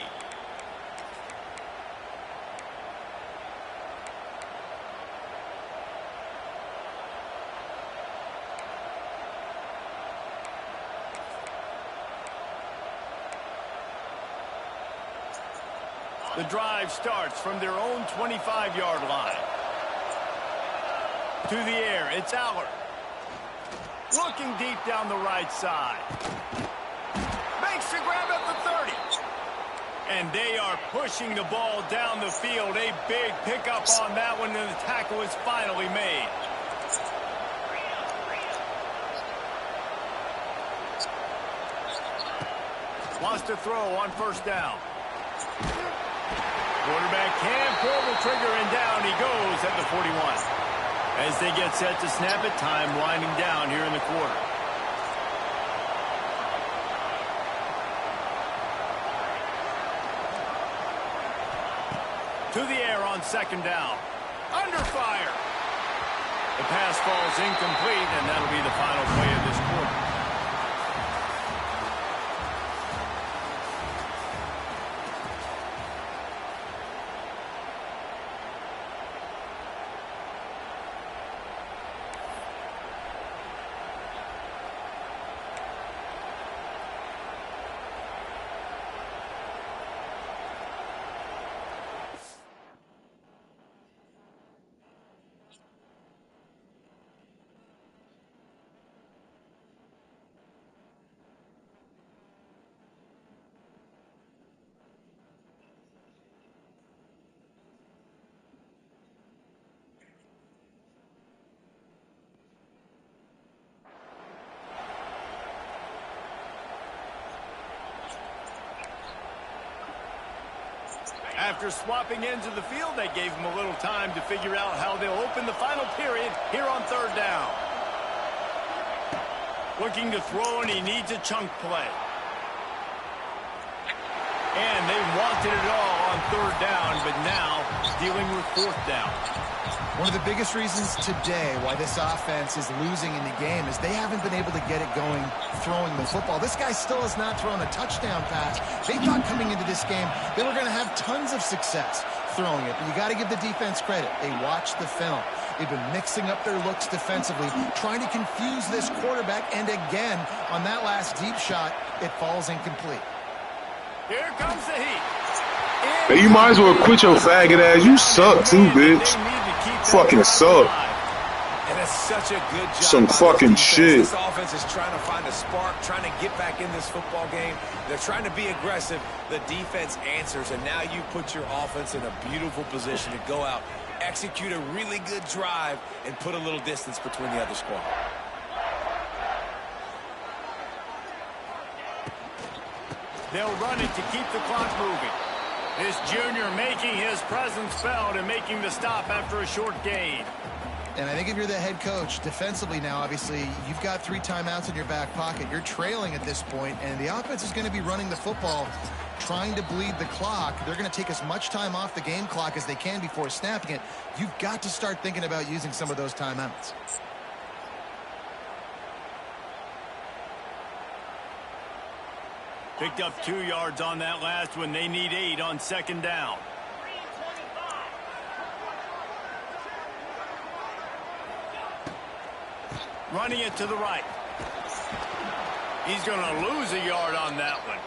The drive starts from their own 25-yard line. To the air, it's Aller. Looking deep down the right side. Makes the grab at the 30. And they are pushing the ball down the field. A big pickup on that one, and the tackle is finally made. Wants to throw on first down. Quarterback can pull the trigger, and down he goes at the 41. As they get set to snap it, time winding down here in the quarter. To the air on second down. Under fire. The pass falls incomplete, and that'll be the final play of this quarter. After swapping ends of the field, they gave him a little time to figure out how they'll open the final period here on third down. Looking to throw, and he needs a chunk play. And they wanted it all on third down, but now dealing with fourth down. One of the biggest reasons today why this offense is losing in the game is they haven't been able to get it going throwing the football. This guy still has not thrown a touchdown pass. They thought coming into this game they were going to have tons of success throwing it, but you got to give the defense credit. They watched the film. They've been mixing up their looks defensively, trying to confuse this quarterback, and again, on that last deep shot, it falls incomplete. Here comes the heat. Hey, you might as well quit your faggot ass. You suck too, bitch. Fucking suck. And it's such a good job. Some fucking shit. This offense is trying to find a spark, trying to get back in this football game. They're trying to be aggressive. The defense answers, and now you put your offense in a beautiful position to go out, execute a really good drive, and put a little distance between the other squad. They'll run it to keep the clock moving. This junior making his presence felt and making the stop after a short gain. And I think if you're the head coach, defensively now, obviously, you've got 3 timeouts in your back pocket. You're trailing at this point, and the offense is going to be running the football, trying to bleed the clock. They're going to take as much time off the game clock as they can before snapping it. You've got to start thinking about using some of those timeouts. Picked up 2 yards on that last one. They need 8 on second down. Running it to the right. He's going to lose a yard on that one.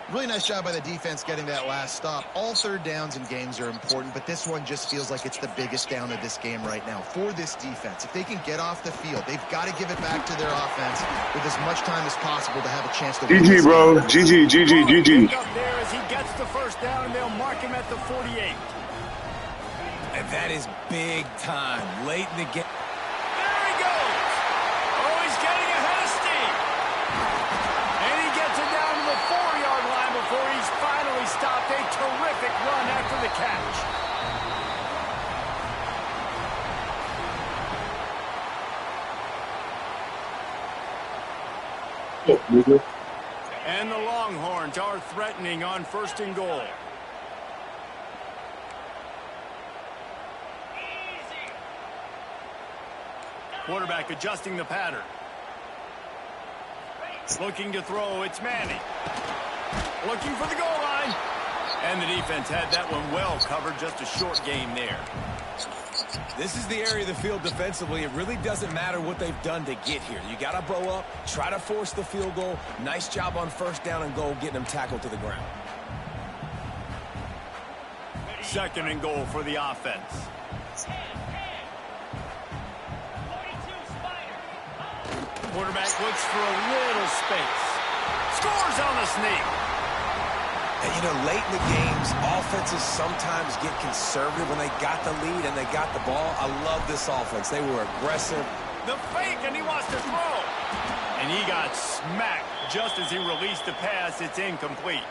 Really nice job by the defense getting that last stop. All third downs in games are important, but this one just feels like it's the biggest down of this game right now for this defense. If they can get off the field, they've got to give it back to their offense with as much time as possible to have a chance to win. GG, bro. GG, GG, GG. Up there as he gets the first down, and they'll mark him at the 48. And that is big time. Late in the game. There he goes. Oh, he's getting ahead of steam. And he gets it down to the 4-yard line before he's finally stopped. A run after the catch. And the Longhorns are threatening on 1st and goal. Quarterback adjusting the pattern. Looking to throw, it's Manning. Looking for the goal line. And the defense had that one well covered, just a short game there. This is the area of the field defensively. It really doesn't matter what they've done to get here. You got to bow up, try to force the field goal. Nice job on 1st down and goal, getting them tackled to the ground. 2nd and goal for the offense. Quarterback looks for a little space. Scores on the sneak. And, you know, late in the games, offenses sometimes get conservative when they got the lead and they got the ball. I love this offense. They were aggressive. The fake, and he wants to throw. And he got smacked just as he released the pass. It's incomplete.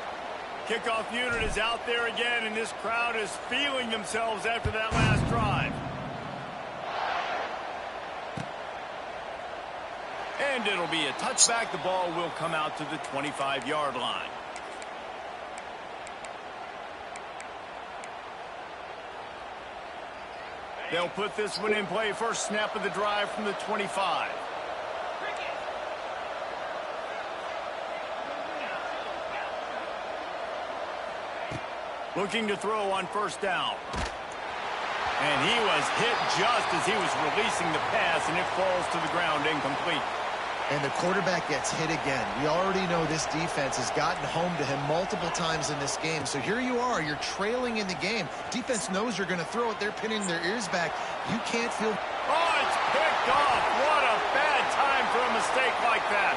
Kickoff unit is out there again, and this crowd is feeling themselves after that last drive. And it'll be a touchback. The ball will come out to the 25-yard line. They'll put this one in play. First snap of the drive from the 25. Looking to throw on 1st down. And he was hit just as he was releasing the pass, and it falls to the ground incomplete. And the quarterback gets hit again. We already know this defense has gotten home to him multiple times in this game. So here you are. You're trailing in the game. Defense knows you're going to throw it. They're pinning their ears back. You can't feel... Oh, it's picked off. What a bad time for a mistake like that.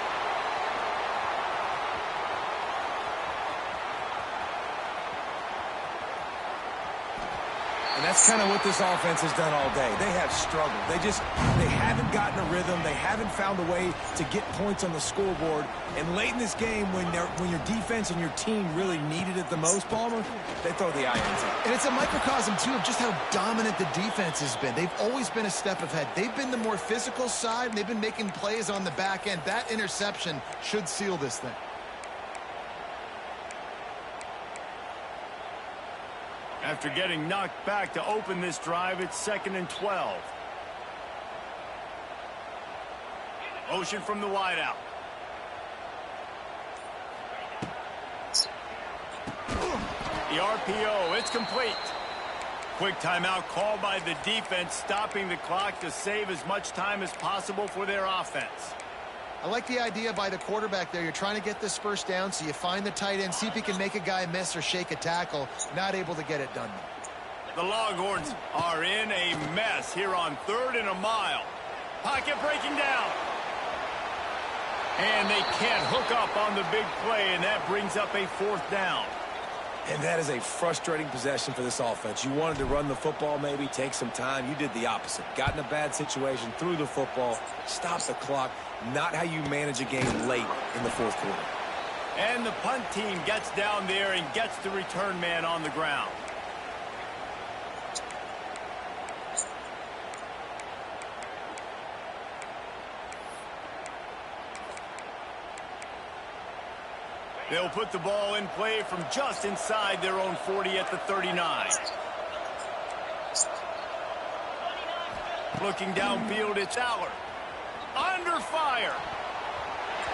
And that's kind of what this offense has done all day. They have struggled. They haven't gotten a rhythm. They haven't found a way to get points on the scoreboard. And late in this game, when your defense and your team really needed it the most, Palmer, they throw the INT. And it's a microcosm, too, of just how dominant the defense has been. They've always been a step ahead. They've been the more physical side, and they've been making plays on the back end. That interception should seal this thing. After getting knocked back to open this drive, it's 2nd and 12. Motion from the wideout. The RPO, it's complete. Quick timeout called by the defense, stopping the clock to save as much time as possible for their offense. I like the idea by the quarterback there. You're trying to get this 1st down, so you find the tight end, see if he can make a guy miss or shake a tackle. Not able to get it done. The Longhorns are in a mess here on 3rd and a mile. Pocket breaking down. And they can't hook up on the big play, and that brings up a 4th down. And that is a frustrating possession for this offense. You wanted to run the football, maybe take some time. You did the opposite. Got in a bad situation, threw the football, stopped the clock. Not how you manage a game late in the 4th quarter. And the punt team gets down there and gets the return man on the ground. They'll put the ball in play from just inside their own 40 at the 39. Looking downfield, it's Allard. Under fire.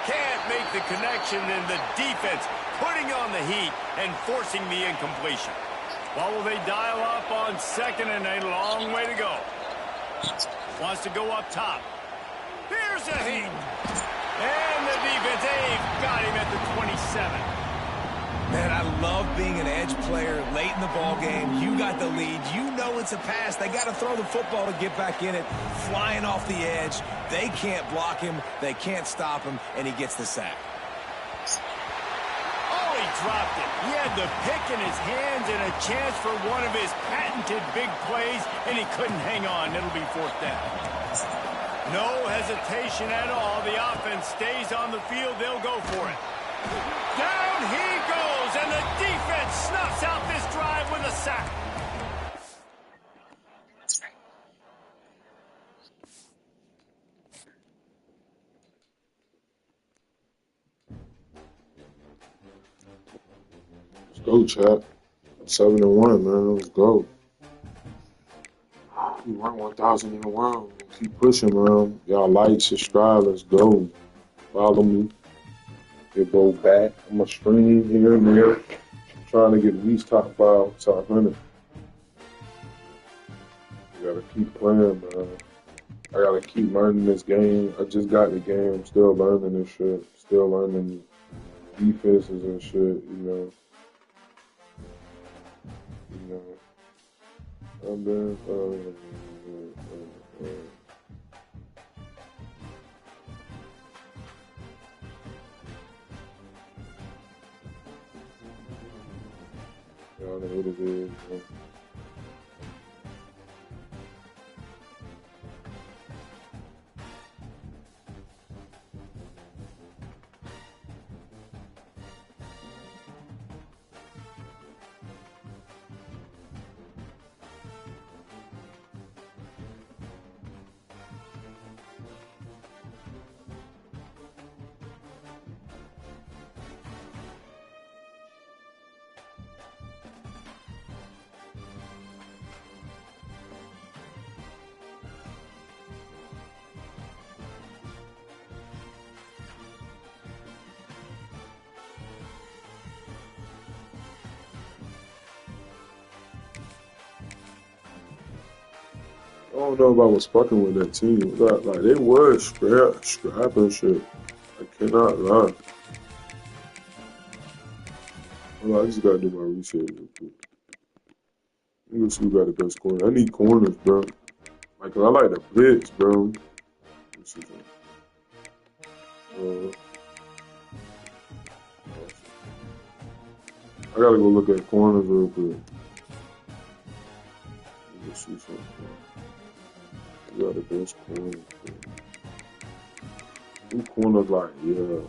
Can't make the connection, and the defense putting on the heat and forcing the incompletion. Well, will they dial up on 2nd and a long way to go? Wants to go up top. Here's a heat. And the defense, they've got him at the 27. Man, I love being an edge player late in the ball game. You got the lead. You know it's a pass. They got to throw the football to get back in it. Flying off the edge. They can't block him. They can't stop him, and he gets the sack. Oh, he dropped it. He had the pick in his hands and a chance for one of his patented big plays, and he couldn't hang on. It'll be 4th down. No hesitation at all. The offense stays on the field. They'll go for it. Down he goes, and the defense snuffs out this drive with a sack. Let's go, chat. 7-1, man. Let's go. We rank 1,000 in the world. Keep pushing, man. Y'all like, subscribe. Let's go. Follow me. Get both back. I'm going to stream here and there. I'm trying to get at least top 5, top 100. You gotta keep playing, man. I gotta keep learning this game. I just got the game. I'm still learning this shit. Still learning defenses and shit, you know. I've been, y'all know what it is, man. I don't know if I was fucking with that team. Like they were scrap and shit. I cannot lie. Hold on, I just gotta do my research real quick. Let me see who got the best corner. I need corners, bro. Like, 'cause I like the blitz, bro. Let me see something. I gotta go look at corners real quick. Let me see something. You got the best corners, bro. Who corners like, yeah.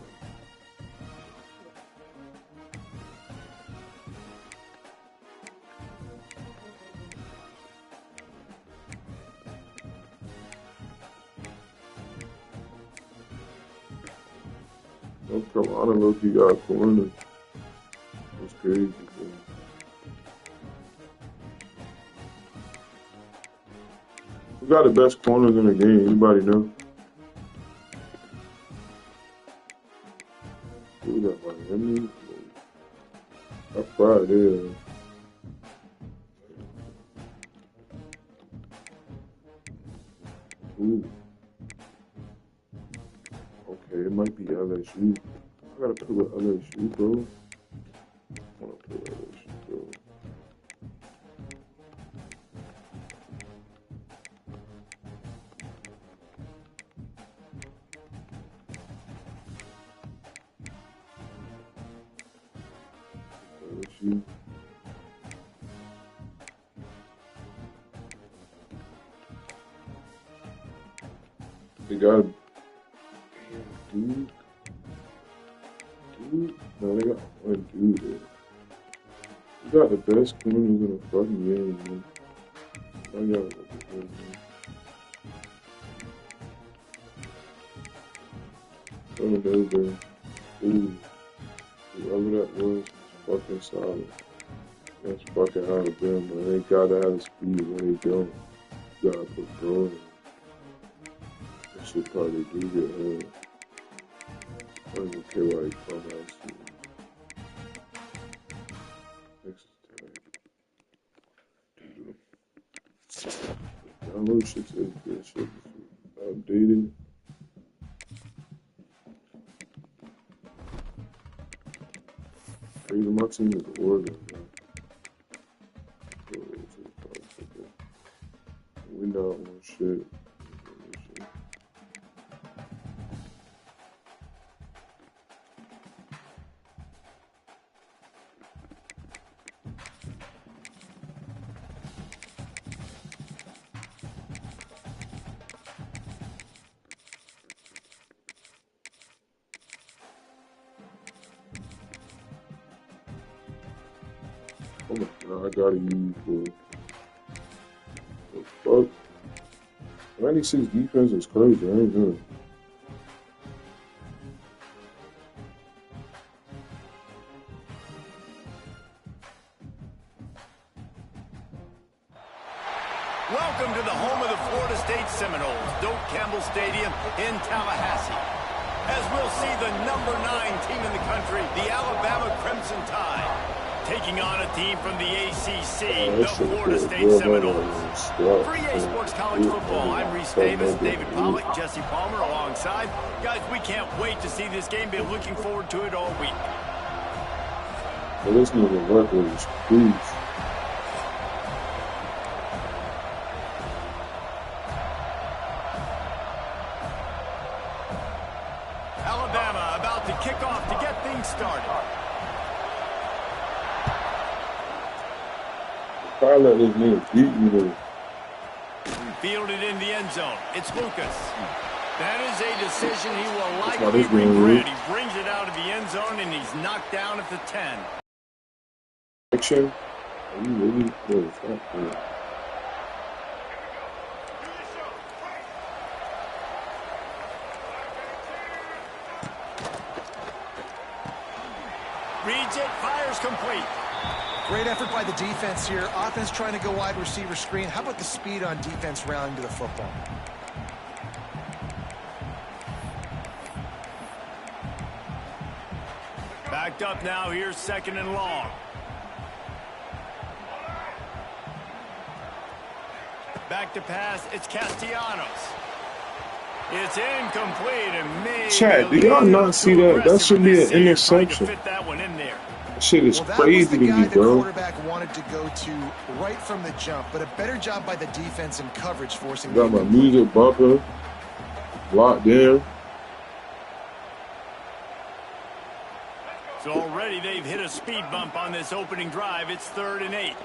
North Carolina low-key got corners. That's crazy, bro. Who got the best corners in the game? Anybody know? Who got Miami? That's Friday. Ooh. Okay, it might be LSU. I gotta put with LSU, bro. I wanna put LSU, bro. LSU. They got Duke. No, they got one dude there. They got the best corners in the fucking game, man. I got it. Oh no, bro. Ooh. Whoever that was fucking solid. That's fucking Alabama. They gotta have speed when they don't. You gotta put throwing. That shit probably do get hurt. I don't even care where he from actually. Next time. Download shit to this shit. Updated. Crazy, my team is Oregon, man. We not on shit. Oh my God, I gotta use the fuck. 96 defense is crazy. I ain't good. Welcome to the home of the Florida State Seminoles, Doak Campbell Stadium in Tallahassee. As we'll see the number 9 team in the country, the Alabama Crimson Tide, taking on a team from the ACC, the Florida State Seminoles. For EA Sports College Football, I'm Reese Davis, David Pollock, Jesse Palmer alongside. Guys, we can't wait to see this game. Been looking forward to it all week. Well, this nigga record is crazy. Alabama about to kick off to get things started. I let this nigga beat me though. Fielded in the end zone. It's Lucas. That is a decision he will likely regret. He brings it out of the end zone, and he's knocked down at the 10. Action. Are you really good? Stop that. Reads it, fires complete. Great effort by the defense here. Offense trying to go wide receiver screen. How about the speed on defense rallying to the football? Backed up now. Here's 2nd and long. Back to pass. It's Castellanos. It's incomplete and maybe. Chad, do y'all not see that? That should be an interception. Fit that one in there. That shit is Well, crazy to me, that was the guy bro. the quarterback wanted to go to right from the jump, but a better job by the defense in coverage forcing. Got my music bumping, locked in. So already they've hit a speed bump on this opening drive. It's 3rd and 8.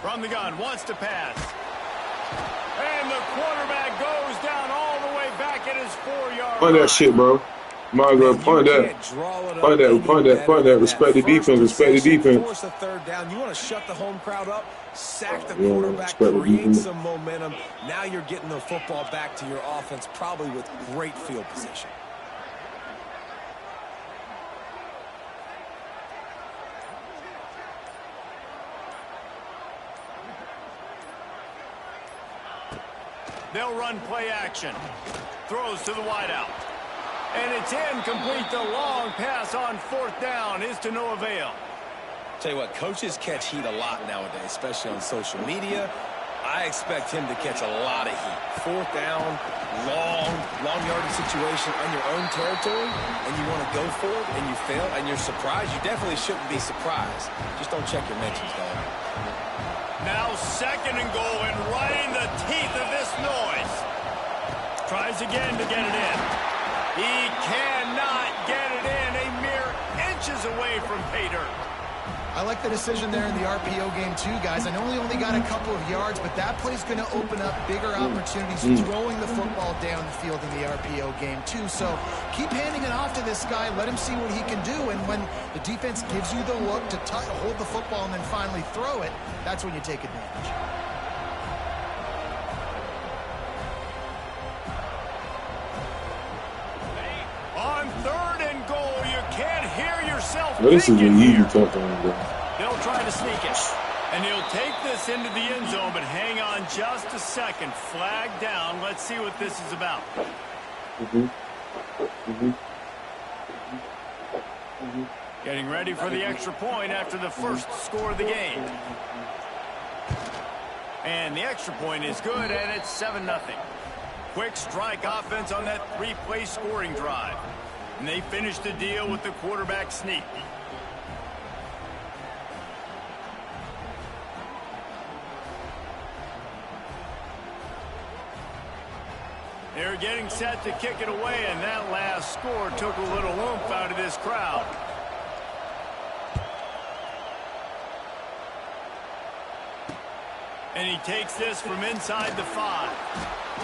From the gun, wants to pass. And the quarterback goes down all the way back at his 4-yard line. Punt that shit, bro. Might as well punt that. Punt that. Respect the defense. Respect the defense. Force a 3rd down. You want to shut the home crowd up, sack the Yeah, quarterback, respect the create defense. some momentum. Now you're getting the football back to your offense, probably with great field position. They'll run play action. Throws to the wideout. And it's incomplete. The long pass on 4th down is to no avail. Tell you what, coaches catch heat a lot nowadays, especially on social media. I expect him to catch a lot of heat. 4th down, long yardage situation on your own territory, and you want to go for it, and you fail, and you're surprised. You definitely shouldn't be surprised. Just don't check your mentions, dog. Now 2nd and goal, and right in the teeth of this noise. Tries again to get it in. He cannot get it in. A mere inches away from pay dirt. I like the decision there in the RPO game too, guys. I know he only got a couple of yards, but that play's going to open up bigger opportunities throwing the football down the field in the RPO game too. So keep handing it off to this guy. Let him see what he can do. And when the defense gives you the look to hold the football and then finally throw it, that's when you take advantage. On 3rd and goal, you can't hear yourself. Well, this is an easy touchdown, bro. They'll try to sneak it. And he'll take this into the end zone, but hang on just a second. Flag down. Let's see what this is about. Getting ready for the extra point after the first score of the game. And the extra point is good, and it's 7-0. Quick strike offense on that 3-play scoring drive. And they finish the deal with the quarterback sneak. They're getting set to kick it away, and that last score took a little oomph out of this crowd. And he takes this from inside the 5.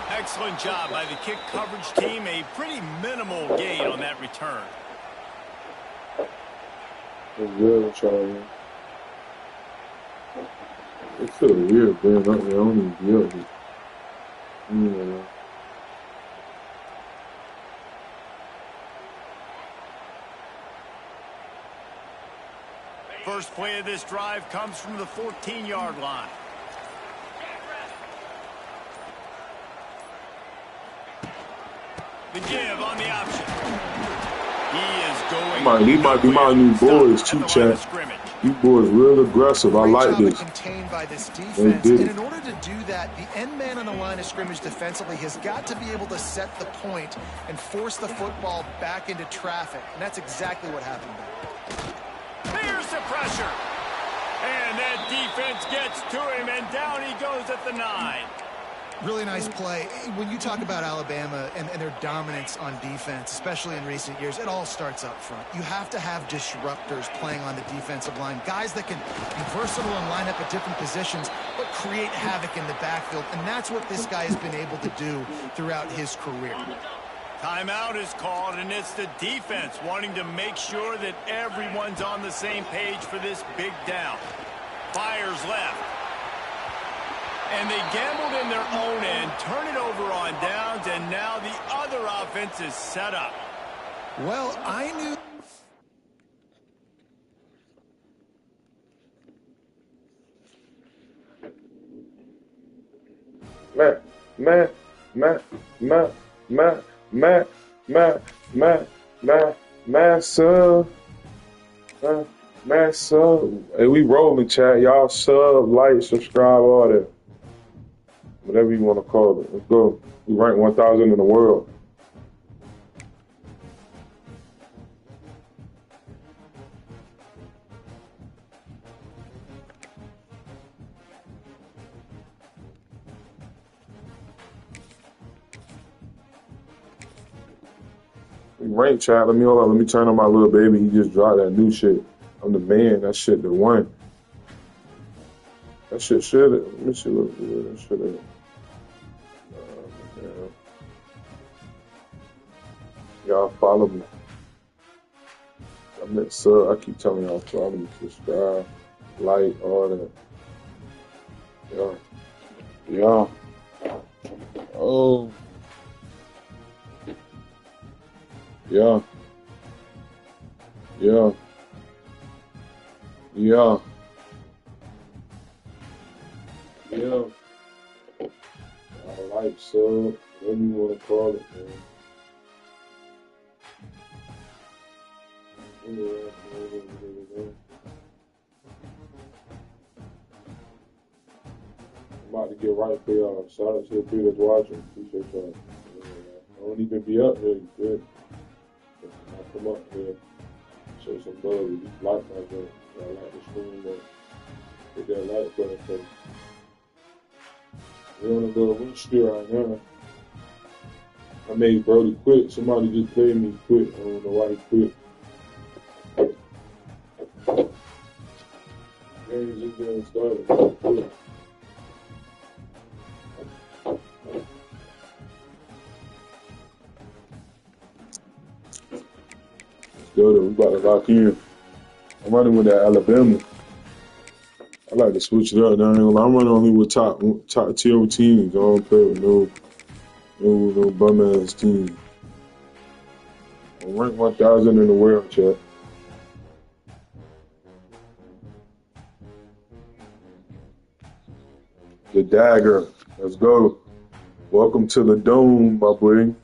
Excellent job by the kick coverage team. A pretty minimal gain on that return. Good, Charlie. It's so weird being up there. I don't even be up here. Yeah. First play of this drive comes from the 14-yard line. The give on the option. He might be my new boys too, Chad. You boys real aggressive. I like this. Contained by this defense. And in order to do that, the end man on the line of scrimmage defensively has got to be able to set the point and force the football back into traffic. And that's exactly what happened there. Here's the pressure. And that defense gets to him, and down he goes at the 9. Really nice play. When you talk about Alabama and their dominance on defense, especially in recent years, it all starts up front. You have to have disruptors playing on the defensive line, guys that can be versatile and line up at different positions, but create havoc in the backfield. And that's what this guy has been able to do throughout his career. Timeout is called, and it's the defense wanting to make sure that everyone's on the same page for this big down. Fires left. And they gambled in their own end, turn it over on downs, and now the other offense is set up. Well, I knew... Sub. Hey, we rolling, chat. Y'all sub, like, subscribe, all that. Whatever you want to call it. Let's go. We rank 1,000 in the world. We rank, chat. Let me turn on my little baby. He just dropped that new shit. I'm the man. That shit the one. That shit should have. Let me see what that should have. Y'all follow me. I meant sub. I keep telling y'all follow me, subscribe, like, all that. Yeah. Oh. Yeah. I like sub. Whatever you want to call it, man. I'm about to get right for y'all. Shout out to the people that's watching. Appreciate y'all. I don't even be up here. Good. I come up here, show some love. You like my joint. I like the stream. Hit that like button for me. We're on a little win streak right now. I made Brody quit. Somebody just paid me quit. I don't know why he quit. Game's just getting started. Let's go. We about to lock in. I'm running with that Alabama. I like to switch it up. Now, I'm running only with top tier teams. I don't play with no bum ass team. I'm ranked 1,000 in the world, chat. The dagger. Let's go. Welcome to the dome, my boy.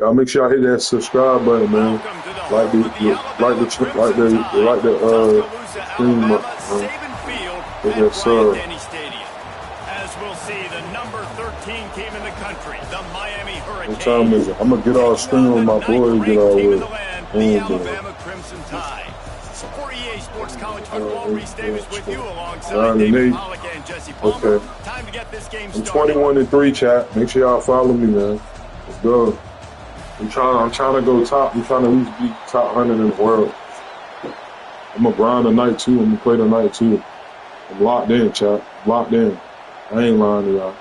Y'all make sure y'all hit that subscribe button, man. Like the stream, hit that sub. As we'll see, the number 13 team in the country, the Miami Hurricanes. What time is it? I'm gonna get all stream with my boys. Get all with the Alabama Crimson Tide. For EA Sports College Football, Reese Davis with you alongside David Pollack and Jesse Palmer. Okay. Time to get this game I'm started. 21-3, chat. Make sure y'all follow me, man. Let's go. I'm trying to go top. I'm trying to at least be top 100 in the world. I'm gonna grind tonight too. I'm gonna play tonight too. I'm locked in, chat. Locked in. I ain't lying to y'all.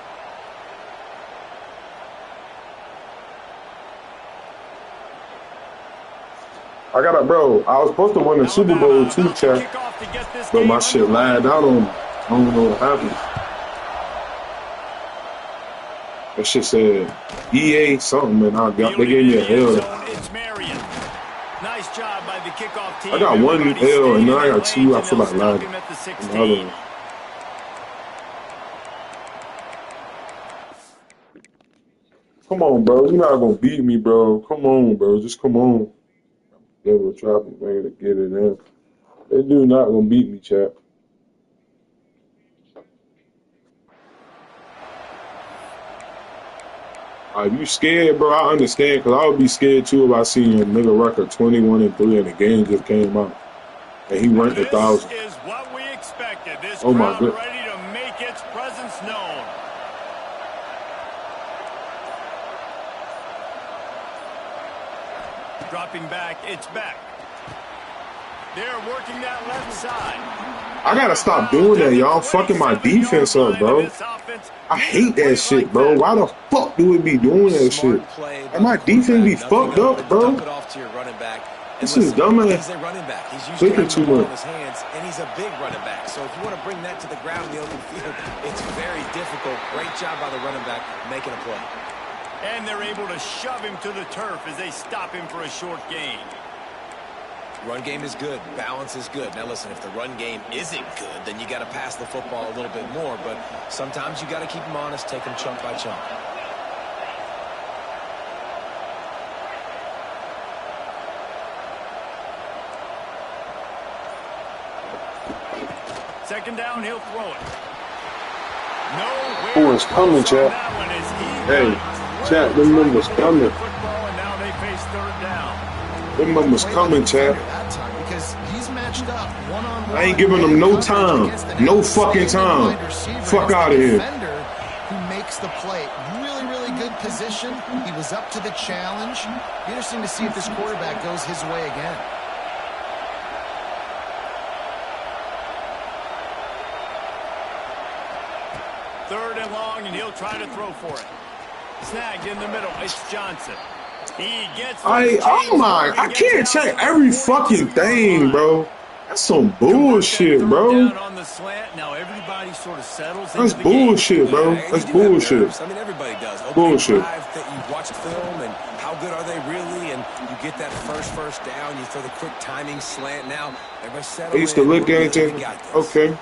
I got bro. I was supposed to win the Super Bowl too, chat. But my shit lagged out on me. I don't know what happened. That shit said EA something, and they gave me a L. Nice job by the kickoff team. I got one L, and then I got two. I feel like lagging. Another one. Come on, bro. You're not gonna beat me, bro. Come on, bro. Just come on. Devil traffic, man, to get it in. They do not gonna beat me, chat. If you scared, bro, I understand, because I would be scared too if I seen a nigga record 21-3 and the game just came out. And he ranked 1,000. This is what we expected. This oh my crowd God. ready to make its presence known. Dropping back, it's back. They're working that left side. I gotta stop doing that, y'all. Fucking my defense up, bro. I hate that shit, bro. Why the fuck do we be doing that shit? And my defense be fucked up, bro. This is dumbass. He's a running back. He's used Clicking to too having the ball much. in his hands, and he's a big running back. So if you want to bring that to the ground in the open field, it's very difficult. Great job by the running back making a play. And they're able to shove him to the turf as they stop him for a short gain. Run game is good. Balance is good. Now, listen, if the run game isn't good, then you got to pass the football a little bit more. But sometimes you got to keep them honest, take them chunk by chunk. Second down, he'll throw it. Nowhere. Who is coming, chat? Hey, chat, them numbers coming. And now they face third down. Them numbers coming, chat. Because he's matched up one-on-one. I ain't giving them no time. No fucking time. Fuck out of here. Who makes the play. Really, really good position. He was up to the challenge. Interesting to see if this quarterback goes his way again. Third and long, and he'll try to throw for it. Snagged in the middle. It's Johnson. He gets I can't check every fucking thing, bro. That's some bullshit, bro. Now everybody sort of settles. That's bullshit, bro. That's bullshit. I mean, everybody does. Bullshit. That you watch film and how good are they really, and you get that first down. You throw the quick timing slant. Now everybody settles. I used to look at it. Okay.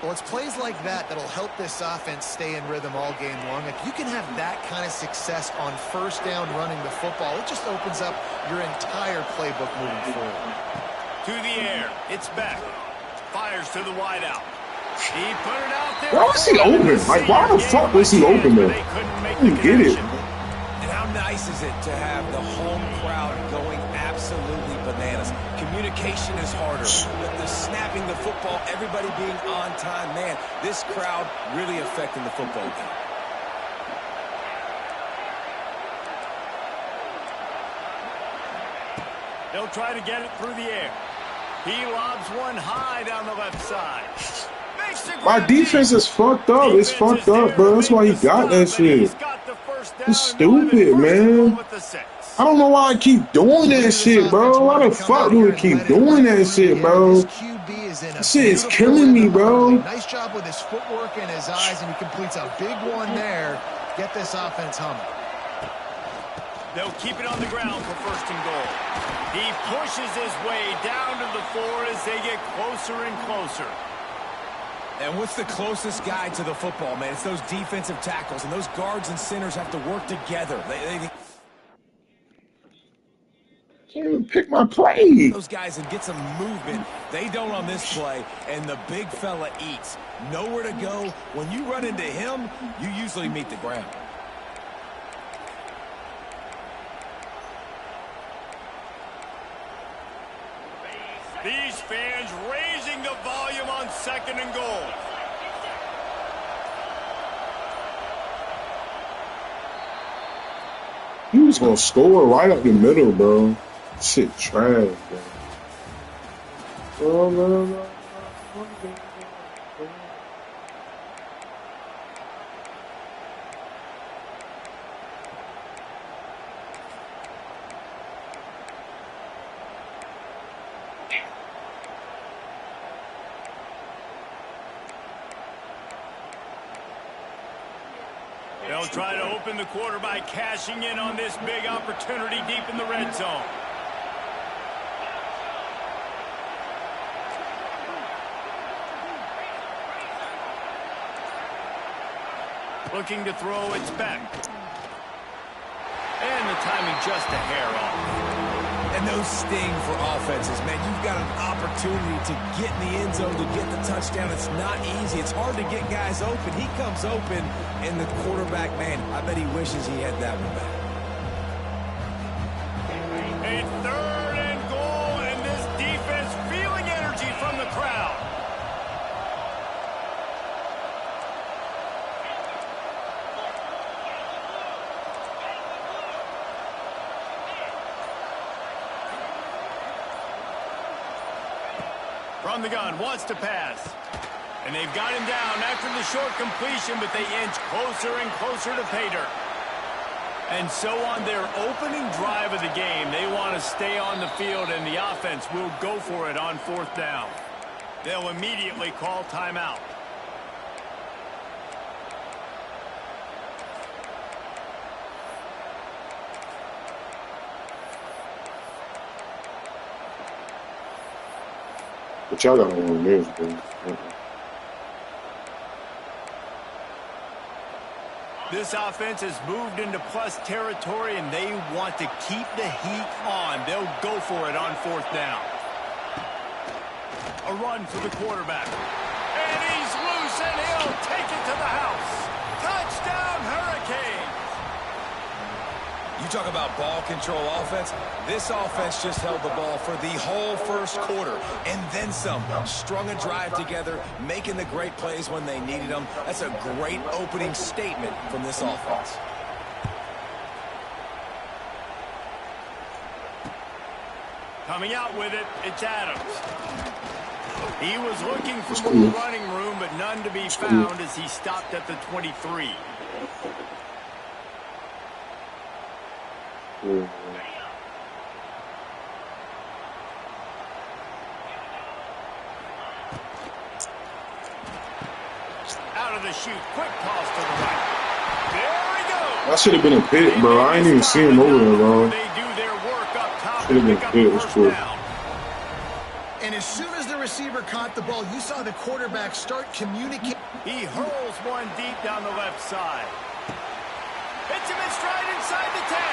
Well, it's plays like that that'll help this offense stay in rhythm all game long. If you can have that kind of success on first down running the football, it just opens up your entire playbook moving forward. To the air. It's back. Fires to the wideout. He put it out there. Why was he open? Like, why the fuck was he open there? I didn't get it. And how nice is it to have the home crowd going absolutely bananas? Communication is harder. The snapping the football, everybody being on time. Man, this crowd really affecting the football game. They'll try to get it through the air. He lobs one high down the left side. My defense is fucked up. It's fucked up, bro. That's why he got that shit. It's stupid, man. I don't know why I keep doing that shit, bro. Why the fuck do we keep doing that shit, bro? That shit is killing me, bro. Nice job with his footwork and his eyes, and he completes a big one there. Get this offense humming. They'll keep it on the ground for first and goal. He pushes his way down to the 4 as they get closer and closer. And what's the closest guy to the football, man? It's those defensive tackles, and those guards and centers have to work together. They can't even pick my play. Those guys and get some movement. They don't on this play, and the big fella eats. Nowhere to go. When you run into him, you usually meet the ground. These fans raising the volume on second and goal. He was gonna score right up the middle, bro. Shit trash, bro. They'll try to open the quarter by cashing in on this big opportunity deep in the red zone. Looking to throw, it's back. And the timing just a hair off. And those sting for offenses, man. You've got an opportunity to get in the end zone, to get the touchdown. It's not easy. It's hard to get guys open. He comes open, and the quarterback, man, I bet he wishes he had that one back. A 3rd and goal, and this defense feeling energy from the crowd. From the gun, wants to pass. And they've got him down after the short completion, but they inch closer and closer to pay dirt. And so on their opening drive of the game, they want to stay on the field, and the offense will go for it on 4th down. They'll immediately call timeout. But y'all got one this, bro. This offense has moved into plus territory, and they want to keep the heat on. They'll go for it on 4th down. A run for the quarterback. And he's loose, and he'll take it to the house. Touchdown, Hurricanes! You talk about ball control offense. This offense just held the ball for the whole first quarter, and then some. Strung a drive together, making the great plays when they needed them. That's a great opening statement from this offense. Coming out with it, it's Adams. He was looking for more running room, but none to be found as he stopped at the 23. Out of the chute, quick toss to the right. There we go. That should have been a pick, bro. I ain't even see him over there, bro. They do their work up top. Should have been a pick. It was cool. And as soon as the receiver caught the ball, you saw the quarterback start communicating. He hurls one deep down the left side. Hits him in stride inside the 10.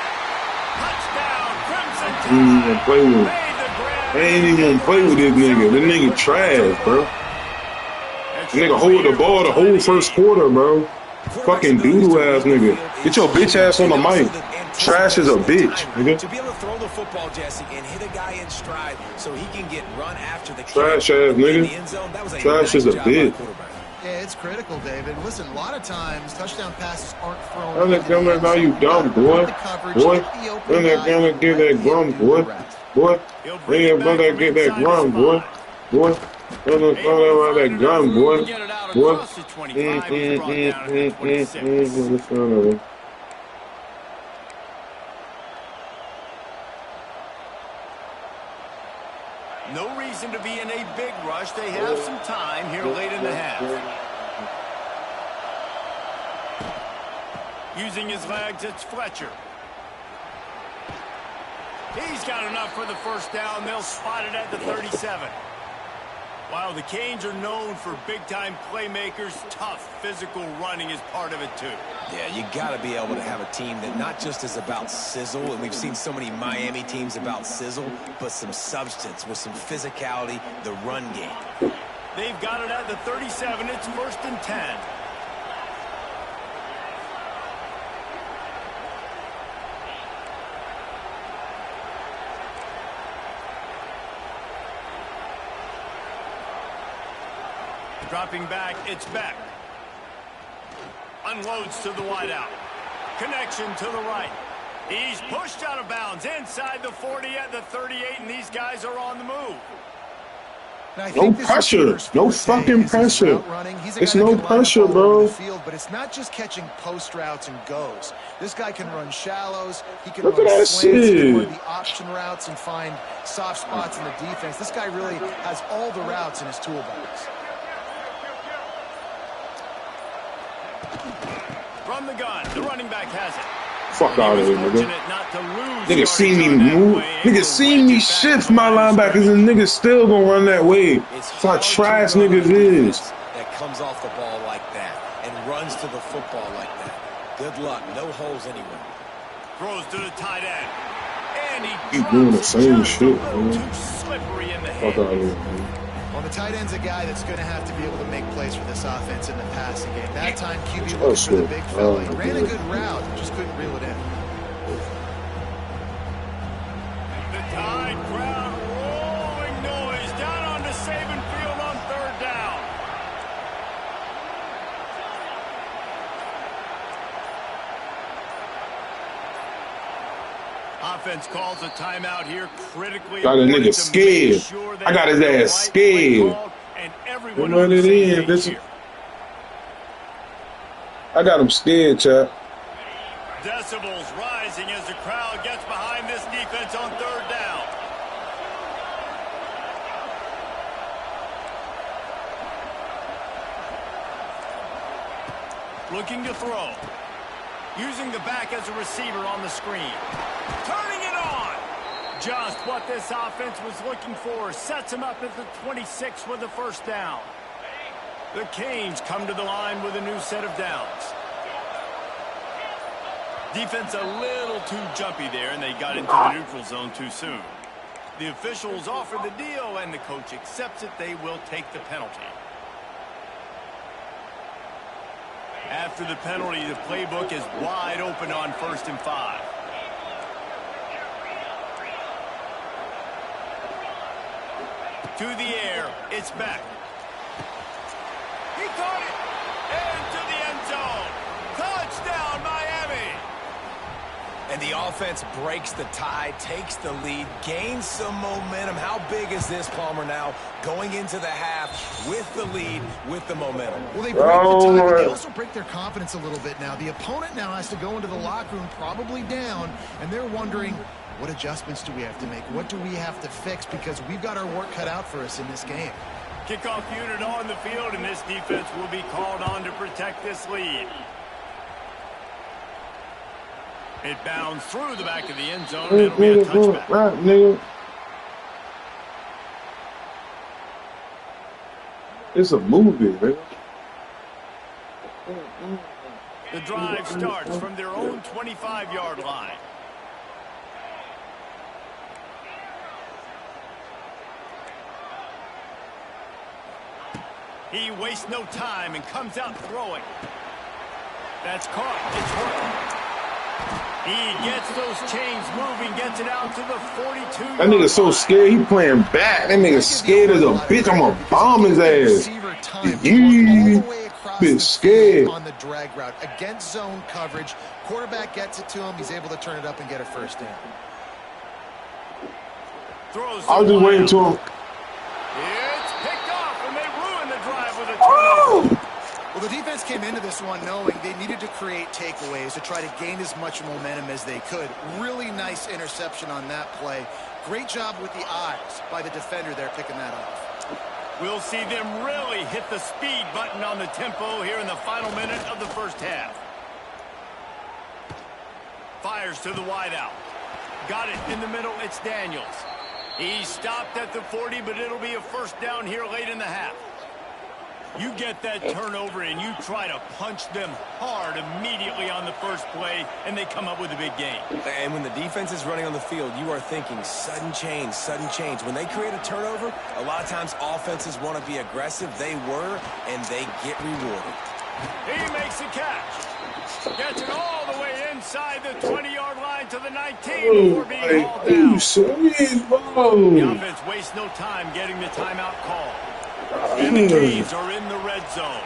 Touchdown, Crimson Tide. Ain't even play with him. They ain't even play with this nigga. This nigga trash, bro. This nigga hold the ball the whole first quarter, bro. Fucking doodle ass nigga. Get your bitch ass on the mic. Trash is a bitch, nigga. To be able to throw the football, Jesse, and hit a guy in stride so he can get run after the trash ass nigga. Trash is a bitch. Yeah, it's critical, David. Listen, a lot of times touchdown passes aren't thrown. I'm not gonna know you dumb, boy. Boy, I'm not gonna get that grum, boy. Boy, they ain't gonna get that grum, boy. Boy, I'm not gonna that grum, boy. Boy. No reason to be in a big rush. They have some time here late in the half. Using his legs, it's Fletcher. He's got enough for the first down. They'll spot it at the 37. While the Canes are known for big-time playmakers, tough physical running is part of it, too. Yeah, you got to be able to have a team that not just is about sizzle, and we've seen so many Miami teams about sizzle, but some substance with some physicality, the run game. They've got it at the 37. It's 1st and 10. Dropping back, it's Beck. Unloads to the wideout. Connection to the right. He's pushed out of bounds inside the 40 at the 38, and these guys are on the move. No pressure. No fucking pressure. It's no pressure, bro. But it's not just catching post routes and goes. This guy can run shallows. He can run slants. He can run shit. the option routes and find soft spots in the defense. This guy really has all the routes in his toolbox. From the gun, the running back has it. Fuck out of here, nigga. Not to lose Niggas see me move. Niggas see me shift my linebackers and niggas still gonna run that way. That's how trash niggas is. That comes off the ball like that and runs to the football like that. Good luck. No holes anywhere. Throws to the tight end. And he keep doing the same shit, man. Too slippery in the Fuck out of here, man. Well, the tight end's a guy that's going to have to be able to make plays for this offense in the passing game. That time, QB looking for the big fella. He ran a good route, just couldn't reel it in. The Tide crowd rolling noise down onto Saban Field on 3rd down. Offense calls a timeout here, critically. Got a nigga scared. I got his ass scared. And run it in, bitch. I got him scared, chap. Decibels rising as the crowd gets behind this defense on 3rd down. Looking to throw. Using the back as a receiver on the screen. Turning it on. Just what this offense was looking for. Sets him up at the 26 with the 1st down. The Canes come to the line with a new set of downs. Defense a little too jumpy there, and they got into the neutral zone too soon. The officials offer the deal, and the coach accepts it. They will take the penalty. After the penalty, the playbook is wide open on 1st and 5. To the air, it's back. He caught it! Into the end zone! Touchdown, Miami! And the offense breaks the tie, takes the lead, gains some momentum. How big is this, Palmer, now going into the half with the lead, with the momentum? Well, they break the tie, but they also break their confidence a little bit now. The opponent now has to go into the locker room probably down, and they're wondering, what adjustments do we have to make? What do we have to fix? Because we've got our work cut out for us in this game. Kickoff unit on the field, and this defense will be called on to protect this lead. It bounds through the back of the end zone, and it'll be a touchback. Right, nigga. It's a movie, man. The drive starts from their own 25-yard line. He wastes no time and comes out throwing. That's caught. It's working. He gets those chains moving, gets it out to the 42. That nigga so scared, he playing back. That nigga scared as a bitch. I'm gonna bomb his ass. Bitch scared. On the drag route against zone coverage, quarterback gets it to him. He's able to turn it up and get a 1st down. I was just waiting to him. It's picked off, and they ruin the drive with a turnover. Well, the defense came into this one knowing they needed to create takeaways to try to gain as much momentum as they could. Really nice interception on that play. Great job with the eyes by the defender there picking that off. We'll see them really hit the speed button on the tempo here in the final minute of the 1st half. Fires to the wideout. Got it in the middle. It's Daniels. He stopped at the 40, but it'll be a 1st down here late in the half. You get that turnover and you try to punch them hard immediately on the 1st play, and they come up with a big gain. And when the defense is running on the field, you are thinking sudden change, sudden change. When they create a turnover, a lot of times offenses want to be aggressive. They were, and they get rewarded. He makes a catch. Gets it all the way inside the 20-yard line to the 19 before being hauled down. The offense wastes no time getting the timeout call. And the Canes are in the red zone.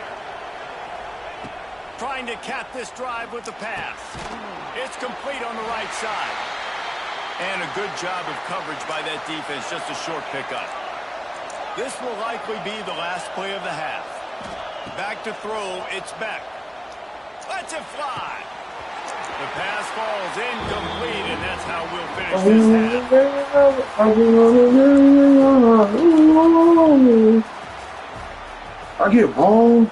Trying to cap this drive with the pass. It's complete on the right side. And a good job of coverage by that defense, just a short pickup. This will likely be the last play of the half. Back to throw, it's Beck. Lets it fly. The pass falls incomplete, and that's how we'll finish this half. I get home.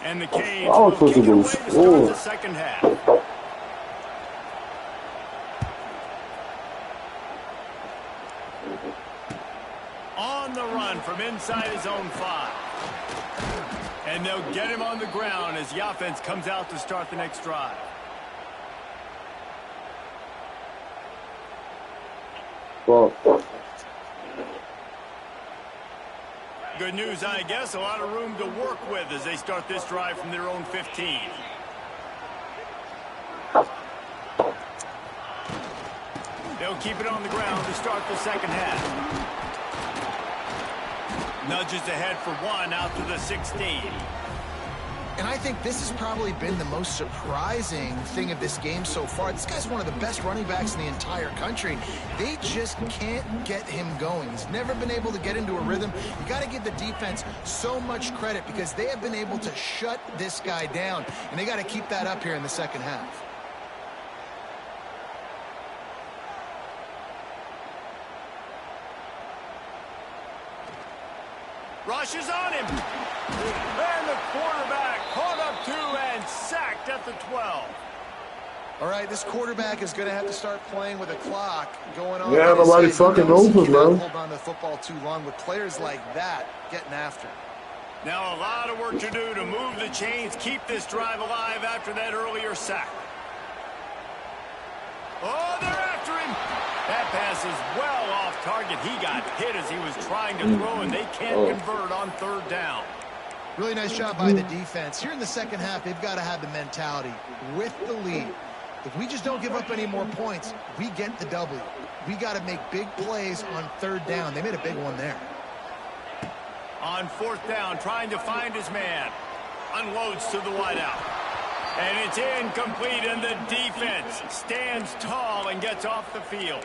And the Canes will kick it away to start the second half. On the run from inside his own 5. And they'll get him on the ground as the offense comes out to start the next drive. Well, good news, I guess. A lot of room to work with as they start this drive from their own 15. They'll keep it on the ground to start the second half. Nudges ahead for 1 out to the 16. And I think this has probably been the most surprising thing of this game so far. This guy's one of the best running backs in the entire country. They just can't get him going. He's never been able to get into a rhythm. You got to give the defense so much credit because they have been able to shut this guy down. And they got to keep that up here in the second half. Rushes on him. And the quarterback caught up 2 and sacked at the 12. All right, this quarterback is going to have to start playing with a clock going on. Yeah, nobody fucking open, bro. Hold on to the football too long with players like that getting after. Now a lot of work to do to move the chains, keep this drive alive after that earlier sack. Oh, they're after him. That pass is well off target. He got hit as he was trying to throw, and they can't convert on 3rd down. Really nice job by the defense. Here in the second half, they've got to have the mentality with the lead. If we just don't give up any more points, we get the W. We got to make big plays on 3rd down. They made a big one there. On 4th down, trying to find his man. Unloads to the wideout. And it's incomplete, and the defense stands tall and gets off the field.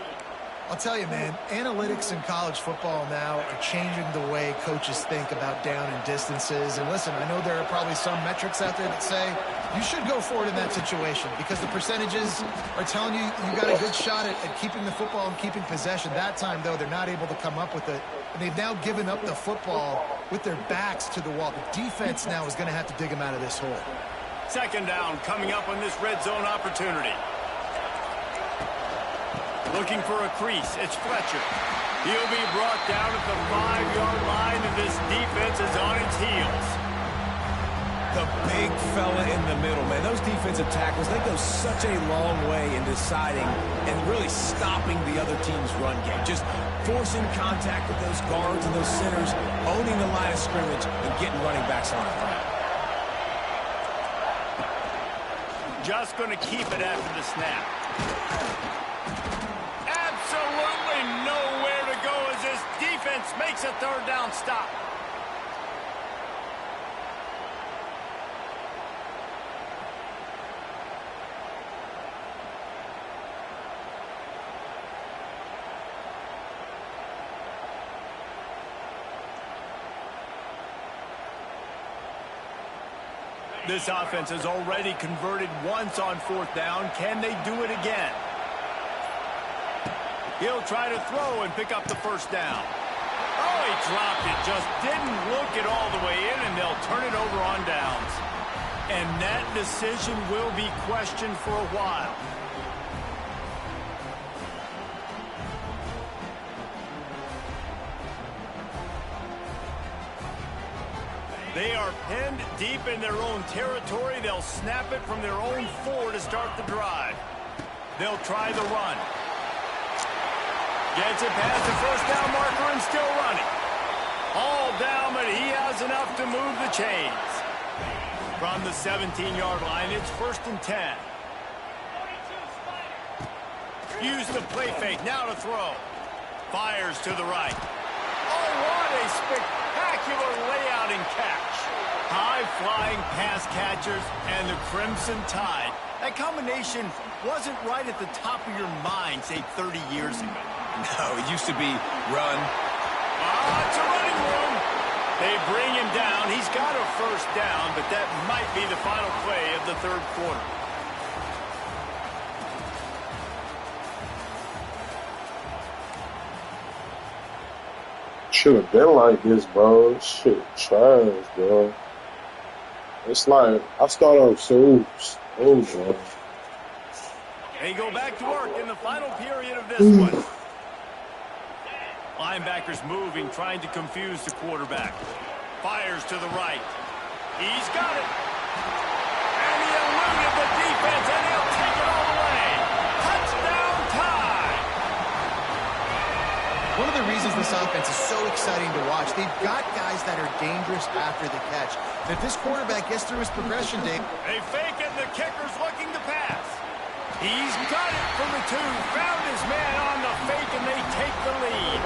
I'll tell you, man, analytics in college football now are changing the way coaches think about down and distances. And listen, I know there are probably some metrics out there that say you should go for it in that situation because the percentages are telling you you got a good shot at keeping the football and keeping possession. That time, though, they're not able to come up with it. And they've now given up the football with their backs to the wall. The defense now is going to have to dig them out of this hole. 2nd down coming up on this red zone opportunity. Looking for a crease. It's Fletcher. He'll be brought down at the 5-yard line, and this defense is on its heels. The big fella in the middle, man. Those defensive tackles, they go such a long way in deciding and really stopping the other team's run game. Just forcing contact with those guards and those centers, owning the line of scrimmage, and getting running backs on the ground. Just going to keep it after the snap. Absolutely nowhere to go as this defense makes a 3rd down stop. This offense has already converted once on 4th down. Can they do it again? He'll try to throw and pick up the 1st down. Oh, he dropped it. Just didn't look it all the way in, and they'll turn it over on downs. And that decision will be questioned for a while. They are pinned deep in their own territory. They'll snap it from their own 4 to start the drive. They'll try the run. Gets it past the 1st down marker and still running. All down, but he has enough to move the chains. From the 17-yard line, it's 1st and 10. Use the play fake, now to throw. Fires to the right. Oh, what a spectacular layout and catch. High-flying pass catchers and the Crimson Tide. That combination wasn't right at the top of your mind, say, 30 years ago. No, it used to be run. It's a running room. They bring him down. He's got a 1st down, but that might be the final play of the 3rd quarter. Should have been like this, bro. Shit, trash, bro. It's like I start off so bro. They go back to work in the final period of this one. Linebackers moving, trying to confuse the quarterback. Fires to the right. He's got it. And he eluded the defense, and he'll take it all the way. Touchdown tie. One of the reasons this offense is so exciting to watch, they've got guys that are dangerous after the catch. And if this quarterback gets through his progression, Dave. They fake it, the kicker's looking to pass. He's got it from the 2, found his man on the fake, and they take the lead.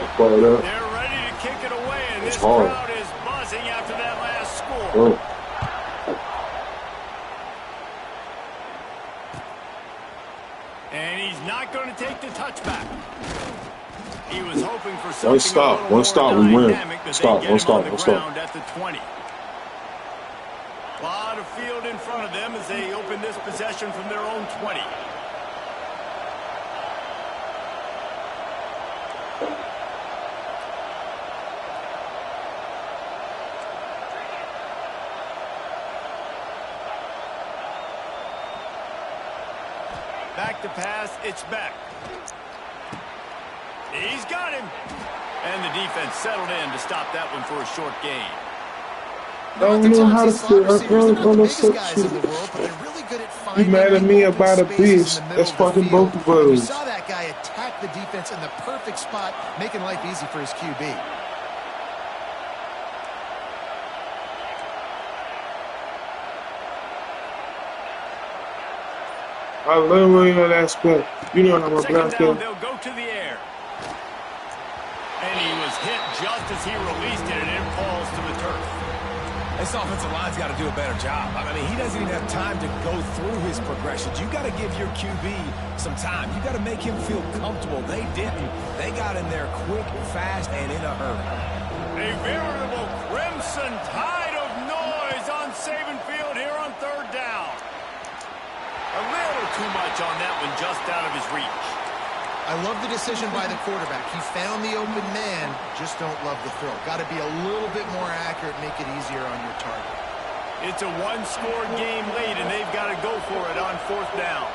They're ready to kick it away, and this crowd is buzzing after that last score. And he's not going to take the touchback. He was hoping for something one stop, we win. Stop, one stop. At the 20. A lot of field in front of them as they open this possession from their own 20. Back to pass, it's back. He's got him. And the defense settled in to stop that one for a short gain. Don't know how to fit up on the section. You mad at me about a bitch? That's fucking both of us. We saw that guy attack the defense in the perfect spot, making life easy for his QB. I love when you're that spot. You know how my black down, they'll go to the air. And he was hit just as he released it, and it falls to the turf. This offensive line's got to do a better job. I mean, he doesn't even have time to go through his progressions. You got to give your QB some time. You got to make him feel comfortable. They didn't. They got in there quick, fast, and in a hurry. A veritable crimson tide of noise on Saban Field here on 3rd down. A little too much on that one, just out of his reach. I love the decision by the quarterback. He found the open man, just don't love the throw. Got to be a little bit more accurate, make it easier on your target. It's a one-score game late, and they've got to go for it on 4th down.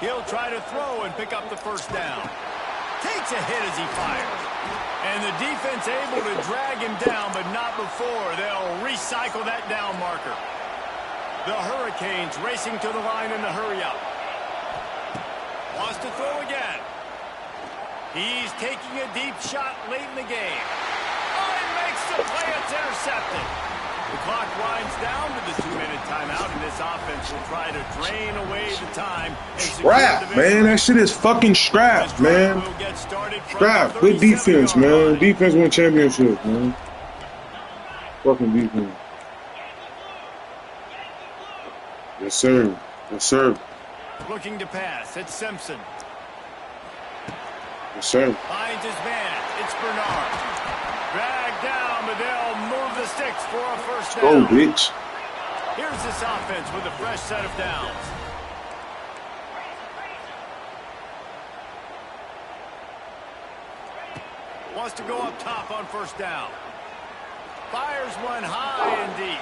He'll try to throw and pick up the 1st down. Takes a hit as he fires. And the defense able to drag him down, but not before. They'll recycle that down marker. The Hurricanes racing to the line in the hurry up. Wants to throw again. He's taking a deep shot late in the game. Oh, he makes the play. It's intercepted. The clock winds down to the 2-minute timeout, and this offense will try to drain away the time. Scrap, man. That shit is fucking scrap, man. Scrap. Good defense, man. Defense win championships, man. Fucking defense. Yes, sir. Yes, sir. Looking to pass. It's Simpson. Yes, sir. Finds his man. It's Bernard. Dragged down, but they'll move the sticks for a 1st down. Go, bitch. Here's this offense with a fresh set of downs. Wants to go up top on 1st down. Fires one high and deep.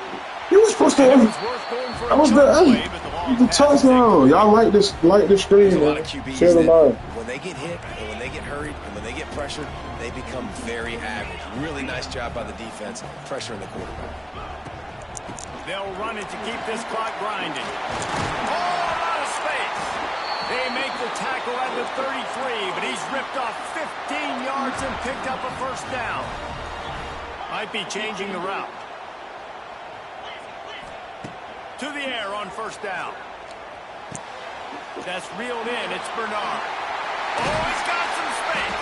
You were supposed to have. That was the touchdown. Y'all like this screen, man. Share the line. When they get hit, and when they get hurried, and when they get pressured, they become very average. Really nice job by the defense, pressuring the quarterback. They'll run it to keep this clock grinding. Oh, a lot of space. They make the tackle at the 33, but he's ripped off 15 yards and picked up a 1st down. Might be changing the route. To the air on 1st down. That's reeled in. It's Bernard. Oh, he's got some space.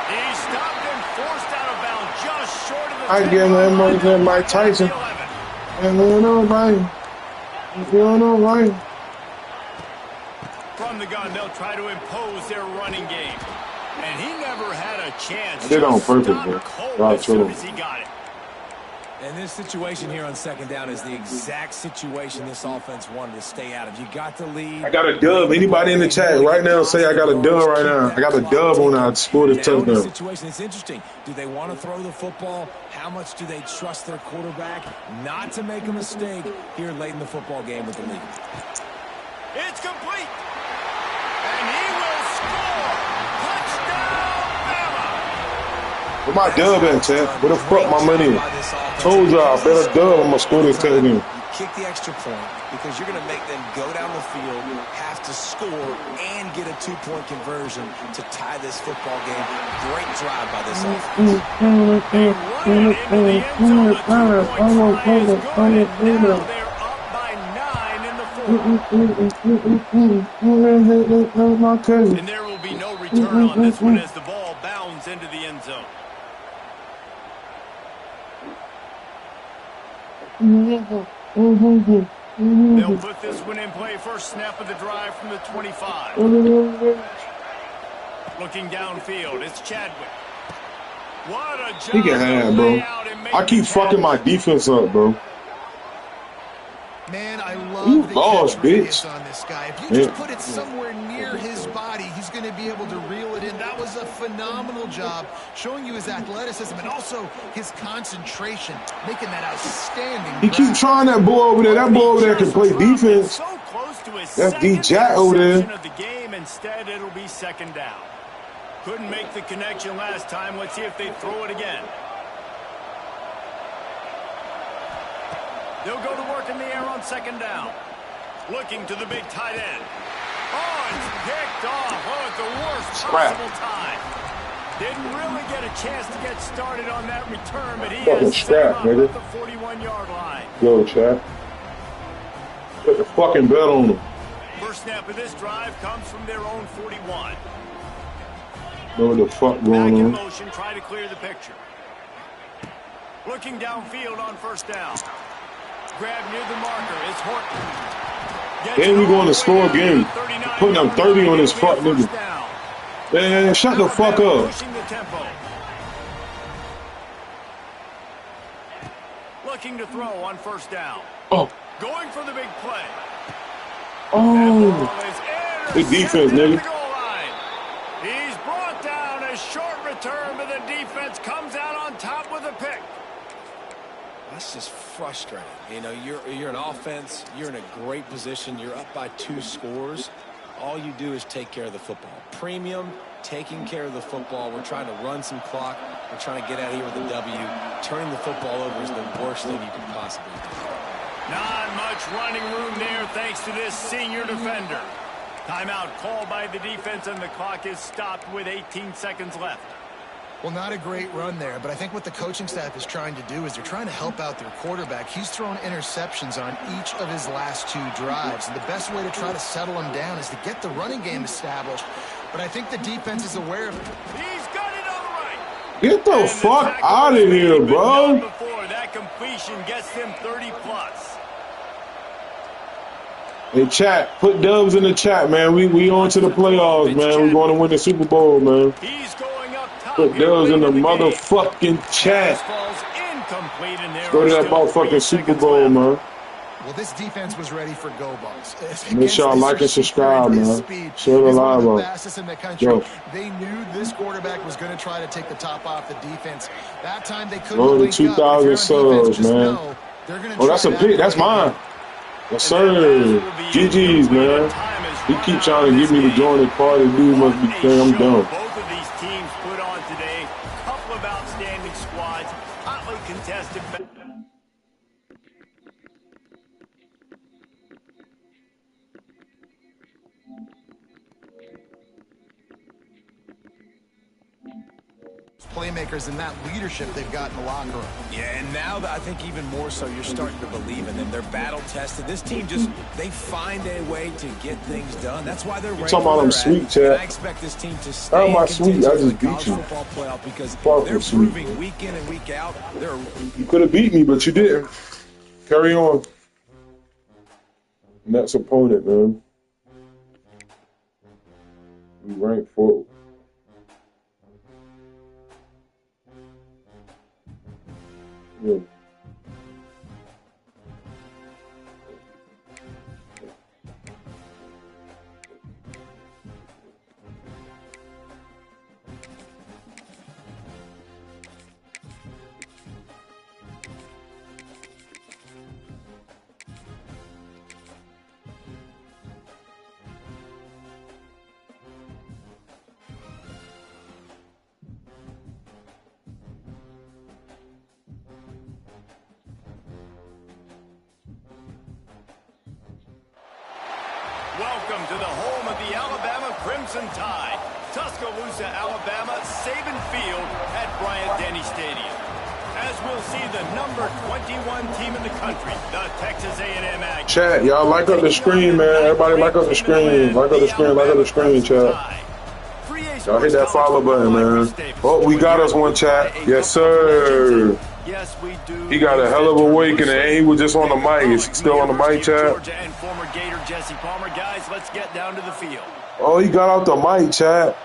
He's stopped and forced out of bounds just short of the 10-yard line. I get more than Mike Tyson. And you know, right. You know, right. From the gun, they'll try to impose their running game. And he never had a chance. I did it on purpose, bro. As soon as he got it. And this situation here on second down is the exact situation this offense wanted to stay out of. You got the lead. I got a dub. Anybody in the chat right now say I got a dub right now. I got a dub on I scored this touchdown. This situation, it's interesting. Do they want to throw the football? How much do they trust their quarterback not to make a mistake here late in the football game with the lead? It's complete. And he will score. Touchdown, Bama. Where my dub at, chat? Where the fuck my money is? Told y'all, I bet a dub, I'm going to score this touchdown. You kick the extra point because you're going to make them go down the field, have to score, and get a two-point conversion to tie this football game. Great drive by this offense. They run it into the end zone. A two-point try is good. And now they're up by 9 in the fourth. And there will be no return on this one as the ball bounds into the end zone. They'll put this one in play. First snap of the drive from the 25. Looking downfield, it's Chadwick. What a job. He can have, bro. I keep fucking my defense up, bro. Man, I love You the lost, catch radius bitch. on this guy. If you just put it somewhere near his body, he's going to be able to reel it in. That was a phenomenal job, showing you his athleticism and also his concentration, making that outstanding. He keep trying that boy over there. That boy over there can play defense. So close to his That's D. second Jack over there. interception of the game. Instead, it'll be second down. Couldn't make the connection last time. Let's see if they throw it again. They'll go to work in the air on second down. Looking to the big tight end. Oh, it's picked off. Oh, at the worst possible time. Didn't really get a chance to get started on that return, but he has set him up at the 41-yard line. Yo, chat. Put the fucking bet on him. First snap of this drive comes from their own 41. Know what the fuck Back going in on? motion, try to clear the picture. Looking downfield on first down. Grab near the marker. It's Horton. Then we going to score again. Putting up 30 on this fuck nigga. Man, shut the fuck up. Pushing the tempo. Looking to throw on first down. Oh. Going for the big play. Oh. Good defense, nigga. He's brought down. A short return, but the defense comes out on top with a pick. That's just frustrating. You know, you're an offense. You're in a great position. You're up by 2 scores. All you do is take care of the football. Premium, taking care of the football. We're trying to run some clock. We're trying to get out of here with a W. Turning the football over is the worst thing you could possibly do. Not much running room there thanks to this senior defender. Timeout called by the defense, and the clock is stopped with 18 seconds left. Well, not a great run there, but I think what the coaching staff is trying to do is they're trying to help out their quarterback. He's thrown interceptions on each of his last 2 drives, and the best way to try to settle him down is to get the running game established. But I think the defense is aware of it. He's got it on the right. Get the fuck out of here, bro. Before that completion gets them 30+. Hey, chat, put dubs in the chat, man. We on to the playoffs, man. We're going to win the Super Bowl, man. He's going up top. Put dubs in the motherfucking chat. Go to that motherfucking Super Bowl, man. Well, this defense was ready for go balls. Make sure y'all like and subscribe, man. Share the live up. Yo. They knew this quarterback was going to try to take the top off the defense. That time they couldn't. Go to 2,000 subs, man. Oh, that's a pick. That's mine. Yes, sir. GG's, man. He keep trying to get me to join the party. Dude must be saying I'm done. Both of these teams put on today. Couple of outstanding squads. Hotly contested. Playmakers and that leadership they've got in the locker room. Yeah, and now I think even more so, you're starting to believe in them. They're battle-tested. This team they find a way to get things done. That's why they're talking about them sweet, Chad. I expect this team to stay in contention for the college football playoff because they're proving week in and week out. You could have beat me, but you didn't. Carry on. Next opponent, man. We ranked 4th. Yeah. Welcome to the home of the Alabama Crimson Tide. Tuscaloosa, Alabama, Saban Field at Bryant-Denny Stadium. As we'll see the number 21 team in the country, the Texas A&M Aggies. Chat, y'all like up the screen, man. Everybody like up the screen. Like up the screen, like up the screen, chat. Y'all hit that follow button, man. Oh, we got us one, chat. Yes, sir. Yes, we do. He got a hell of a awakening, and he was just on the mic. Is he still on the mic, chat? Georgia and former Gator Jesse Palmer. Guys, let's get down to the field. Oh, he got out the mic, chat.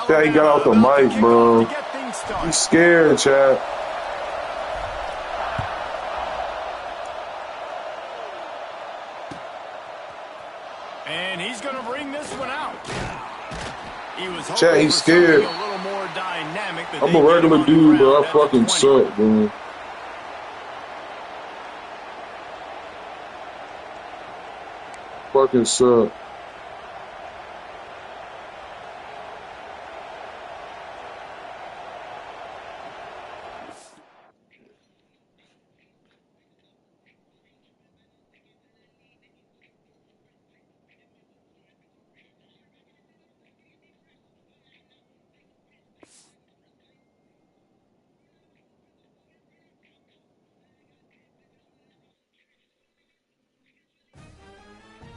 Yeah, he got out the mic, bro. He's scared, chat. And he's going to bring this one out. Chat, he's scared. I'm a regular dude, bro. I fucking suck, bro. Fucking suck.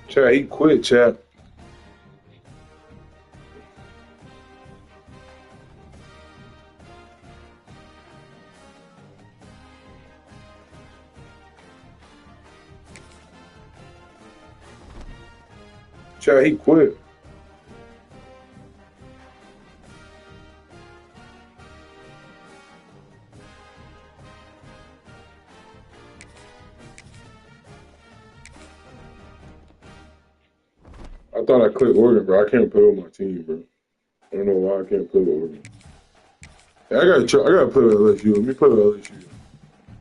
Chat, he quit, chat. Chat, he quit. I thought I clicked Oregon, bro. I can't play with my team, bro. I don't know why I can't play with Oregon. Hey, I gotta play with LSU. Let me play with LSU.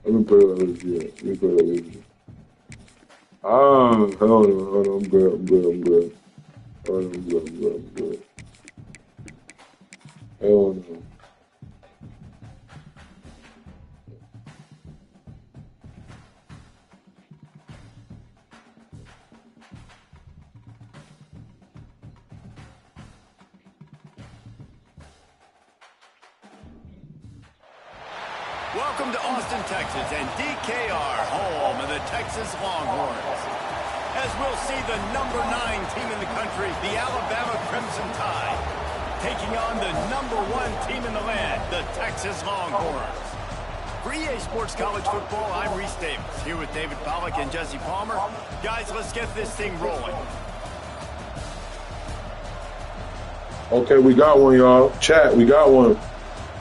Let me play with LSU. Let me play with LSU. Hell no. I'm good. I'm good. I'm good. Hell no. Welcome to Austin, Texas, and DKR, home of the Texas Longhorns. As we'll see the number 9 team in the country, the Alabama Crimson Tide, taking on the number 1 team in the land, the Texas Longhorns. For EA Sports College Football, I'm Reese Davis, here with David Pollack and Jesse Palmer. Guys, let's get this thing rolling. Okay, we got one, y'all. Chat, we got one.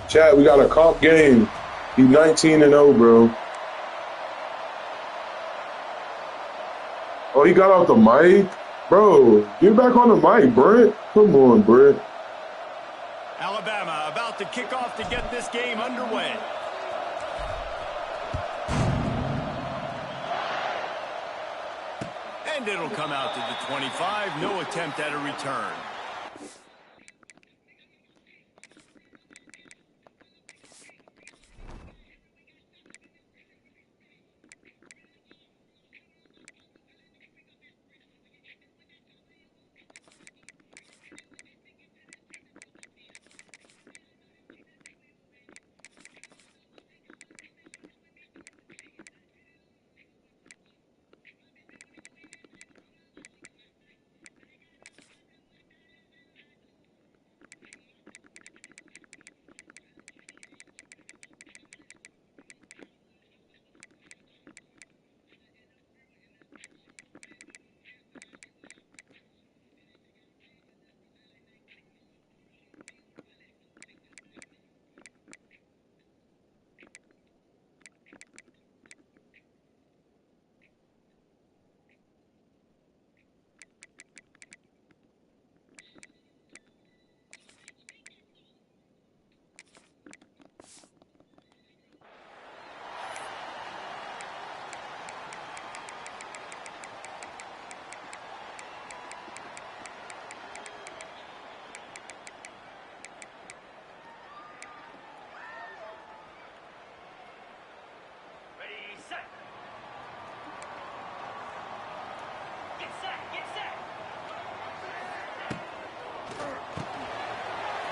Chat, we got a comp game. He's 19-0, bro. Oh, he got off the mic? Bro, get back on the mic, Brent. Come on, Brent. Alabama about to kick off to get this game underway. And it'll come out to the 25. No attempt at a return.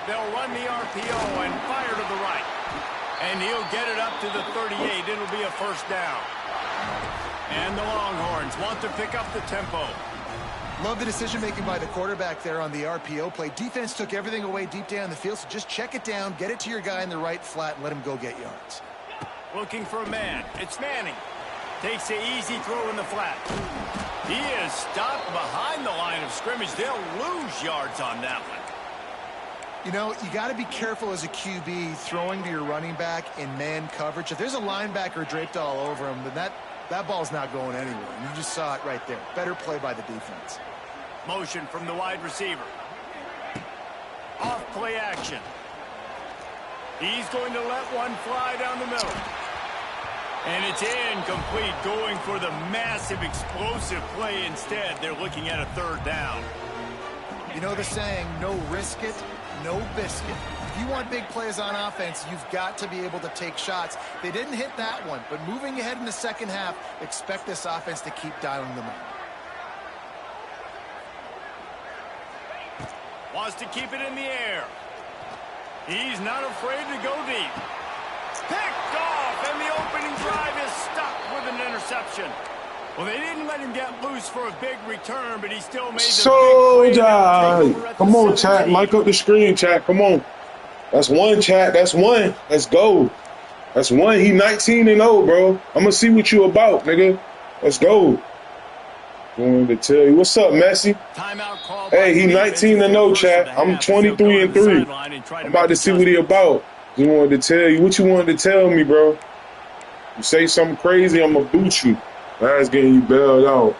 they'll run the RPO and fire to the right. And he'll get it up to the 38. It'll be a first down. And the Longhorns want to pick up the tempo. Love the decision-making by the quarterback there on the RPO play. Defense took everything away deep down the field, so just check it down, get it to your guy in the right flat, and let him go get yards. Looking for a man. It's Manning. Takes the easy throw in the flat. He is stopped behind the line of scrimmage. They'll lose yards on that one. You know, you got to be careful as a QB throwing to your running back in man coverage. If there's a linebacker draped all over him, then that ball's not going anywhere. And you just saw it right there. Better play by the defense. Motion from the wide receiver. Off play action. He's going to let one fly down the middle. And it's incomplete, going for the massive explosive play instead. They're looking at a third down. You know the saying, no risk it, no biscuit. If you want big plays on offense, you've got to be able to take shots. They didn't hit that one, but moving ahead in the second half, expect this offense to keep dialing them up. Wants to keep it in the air. He's not afraid to go deep. Picked off, and the opening drive is stuck with an interception. Well, they didn't let him get loose for a big return, but he still made the big play. Come on, chat. Mic up the screen, chat. Come on. That's one, chat. That's one. Let's go. That's one. He 19-0, bro. I'm going to see what you about, nigga. Let's go. I wanted to tell you. What's up, Messi? Hey, he 19-0, chat. I'm 23-3. I'm about to see what he about. He wanted to tell you. What you wanted to tell me, bro? You say something crazy, I'm going to boot you. Last game you bailed out.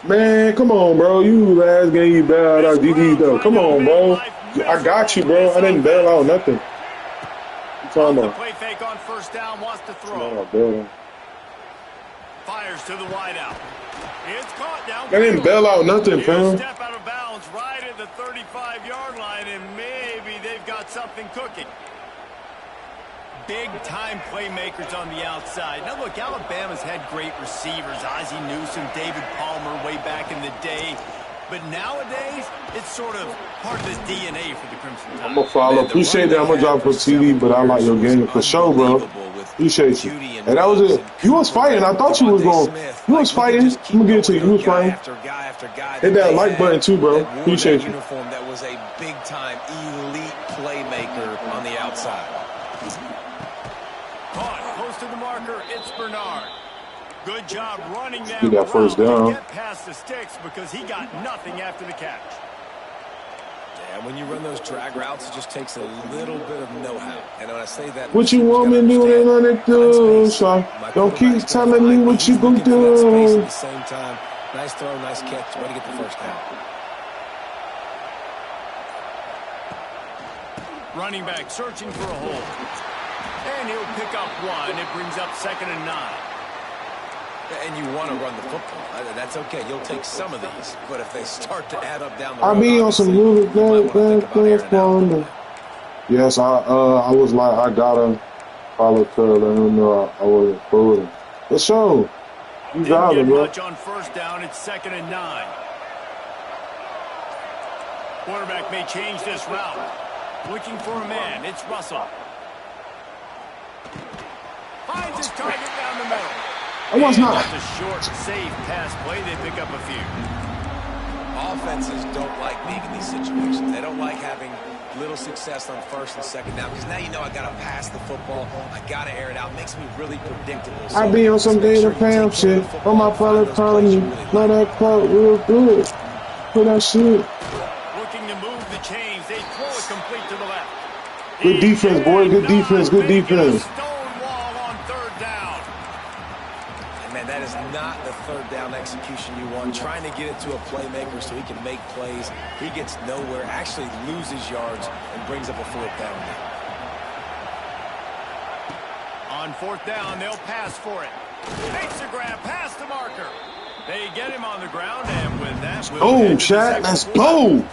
Man, come on, bro. You last game you bailed out. DD, though. Come on, bro. I got you, bro. I didn't bail out nothing. What you talking about? Play fake on first down, wants to throw. Fires to the wideout. It's caught down. I didn't bail out nothing, fam. Step out of bounds right at the 35-yard line, and maybe they've got something cooking. Big-time playmakers on the outside. Now, look, Alabama's had great receivers. Ozzie Newsome, David Palmer way back in the day. But nowadays, it's sort of part of the DNA for the Crimson Tide. I'm going to follow. Appreciate that. I'm going to drop for TV, but I like your game for sure, bro. Appreciate you. And that was it. You was fighting. I thought you was going. You was fighting. I'm going to get it to you. You was fighting. Hit that like button, too, bro. Appreciate you. That was a big-time elite playmaker on the outside. Caught close to the marker. It's Bernard. Good job running that. Get that first down. Get past the sticks because he got nothing after the catch. Yeah, when you run those drag routes, it just takes a little bit of know-how. And when I say that, what you want me to do, they gonna do. So don't keep telling me what you gonna do. At the same time, nice throw, nice catch. Way to get the first down. Running back searching for a hole. And he'll pick up one. It brings up 2nd and 9. And you want to run the football. That's okay. You'll take some of these. But if they start to add up down the road, I be on some really bad. Yes, I was like, I gotta follow Curl. Let him know I wasn't fooling. Let's show. You got it, bro. Much on first down. It's 2nd and 9. Quarterback may change this route. Looking for a man. It's Russell. Finds his target down the middle. I was not. The short, safe pass play. They pick up a few. Offenses don't like being in these situations. They don't like having little success on first and second down because now you know I got to pass the football. I got to air it out. It makes me really predictable. So I be on some Data Pam shit. On my father calling me. Know that quote real good. Put that shit. Looking to move the chains. They throw it complete to the left. Good defense, boy. Good defense. Good defense. That is not the third down execution you want. Trying to get it to a playmaker so he can make plays. He gets nowhere, actually loses yards, and brings up a 4th down. On 4th down, they'll pass for it. Makes a grab past the marker. They get him on the ground, and with that, we'll chat. Let's go.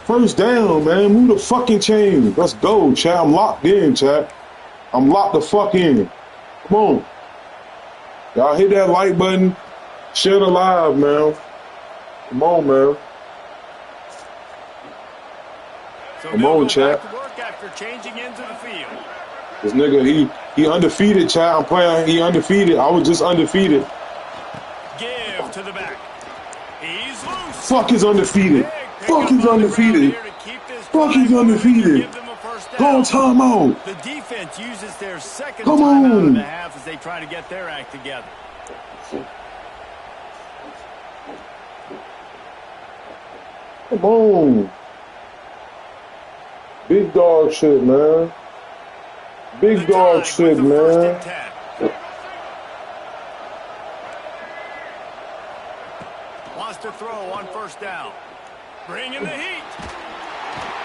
First down, man. Move the fucking chain. Let's go, chat. I'm locked in, chat. I'm locked the fuck in. Come on. Y'all hit that like button. Share the live, man. Come on, man. So Come on, chat. back to work after changing into the field. This nigga, he undefeated, chat. I'm playing. He undefeated. I was just undefeated. Give to the back. He's loose. Fuck is undefeated. Fuck is undefeated. Fuck is undefeated. Call timeout. The defense uses their second Come timeout on. of the half as they try to get their act together. Come on. Big dog shit, man. Big dog shit, man. Wants to throw on first down. Bring in the heat.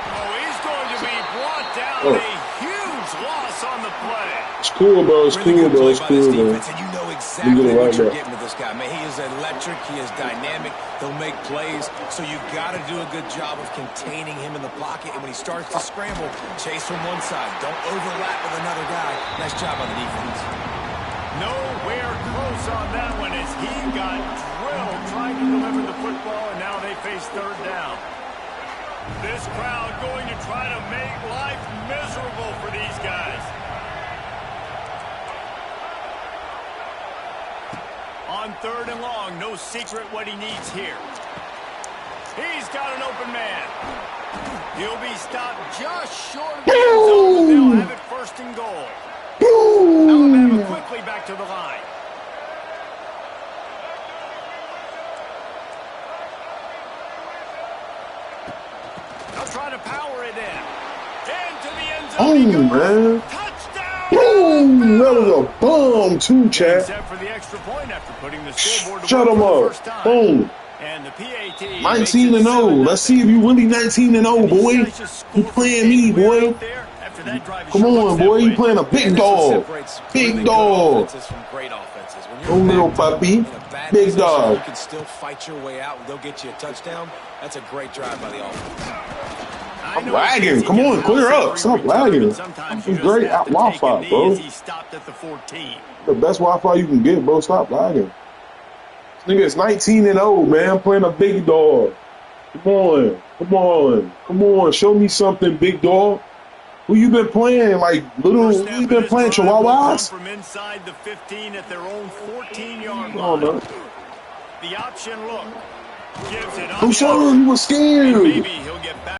Oh, he's going to be brought down. Oh. A huge loss on the play. It's cool, bro. It's cool, bro. It's cool, bro. And you know exactly what you're getting with this guy. Man, he is electric. He is dynamic. He'll make plays. So you got to do a good job of containing him in the pocket. And when he starts to scramble, chase from one side. Don't overlap with another guy. Nice job on the defense. Nowhere close on that one as he got drilled trying to deliver the football, and now they face third down. This crowd going to try to make life miserable for these guys. On third and long, no secret what he needs here. He's got an open man. He'll be stopped just short of the end zone, but they'll have it first and goal. Alabama quickly back to the line. They'll try to power it in. Into the end zone he goes. Man. Touchdown! Boom! That was a bomb, too, chat. Except for the extra point after putting the scoreboard to Shut work him for the up. first time. Boom. And the PAT 19 and 0. Let's see if you really 19 and 0, boy. You playing me, boy. Come on, boy. You playing a big dog. Big dog. Oh, little puppy. Big dog. You can still fight your way out and they'll get you a touchdown. That's a great drive by the offense. I'm lagging. Come on, clear up. Stop lagging. It's great Wi-Fi, bro. He stopped at the 14. The best Wi-Fi you can get, bro. Stop lagging. This nigga is 19 and 0, man. Playing a big dog. Come on. Come on. Come on. Show me something, big dog. Who you been playing? Like, little, who you been playing? Chihuahuas? From inside the 15 at their own 14-yard line. Oh, no. The option look. Gives it I'm sorry, he was scared. Maybe he'll get back.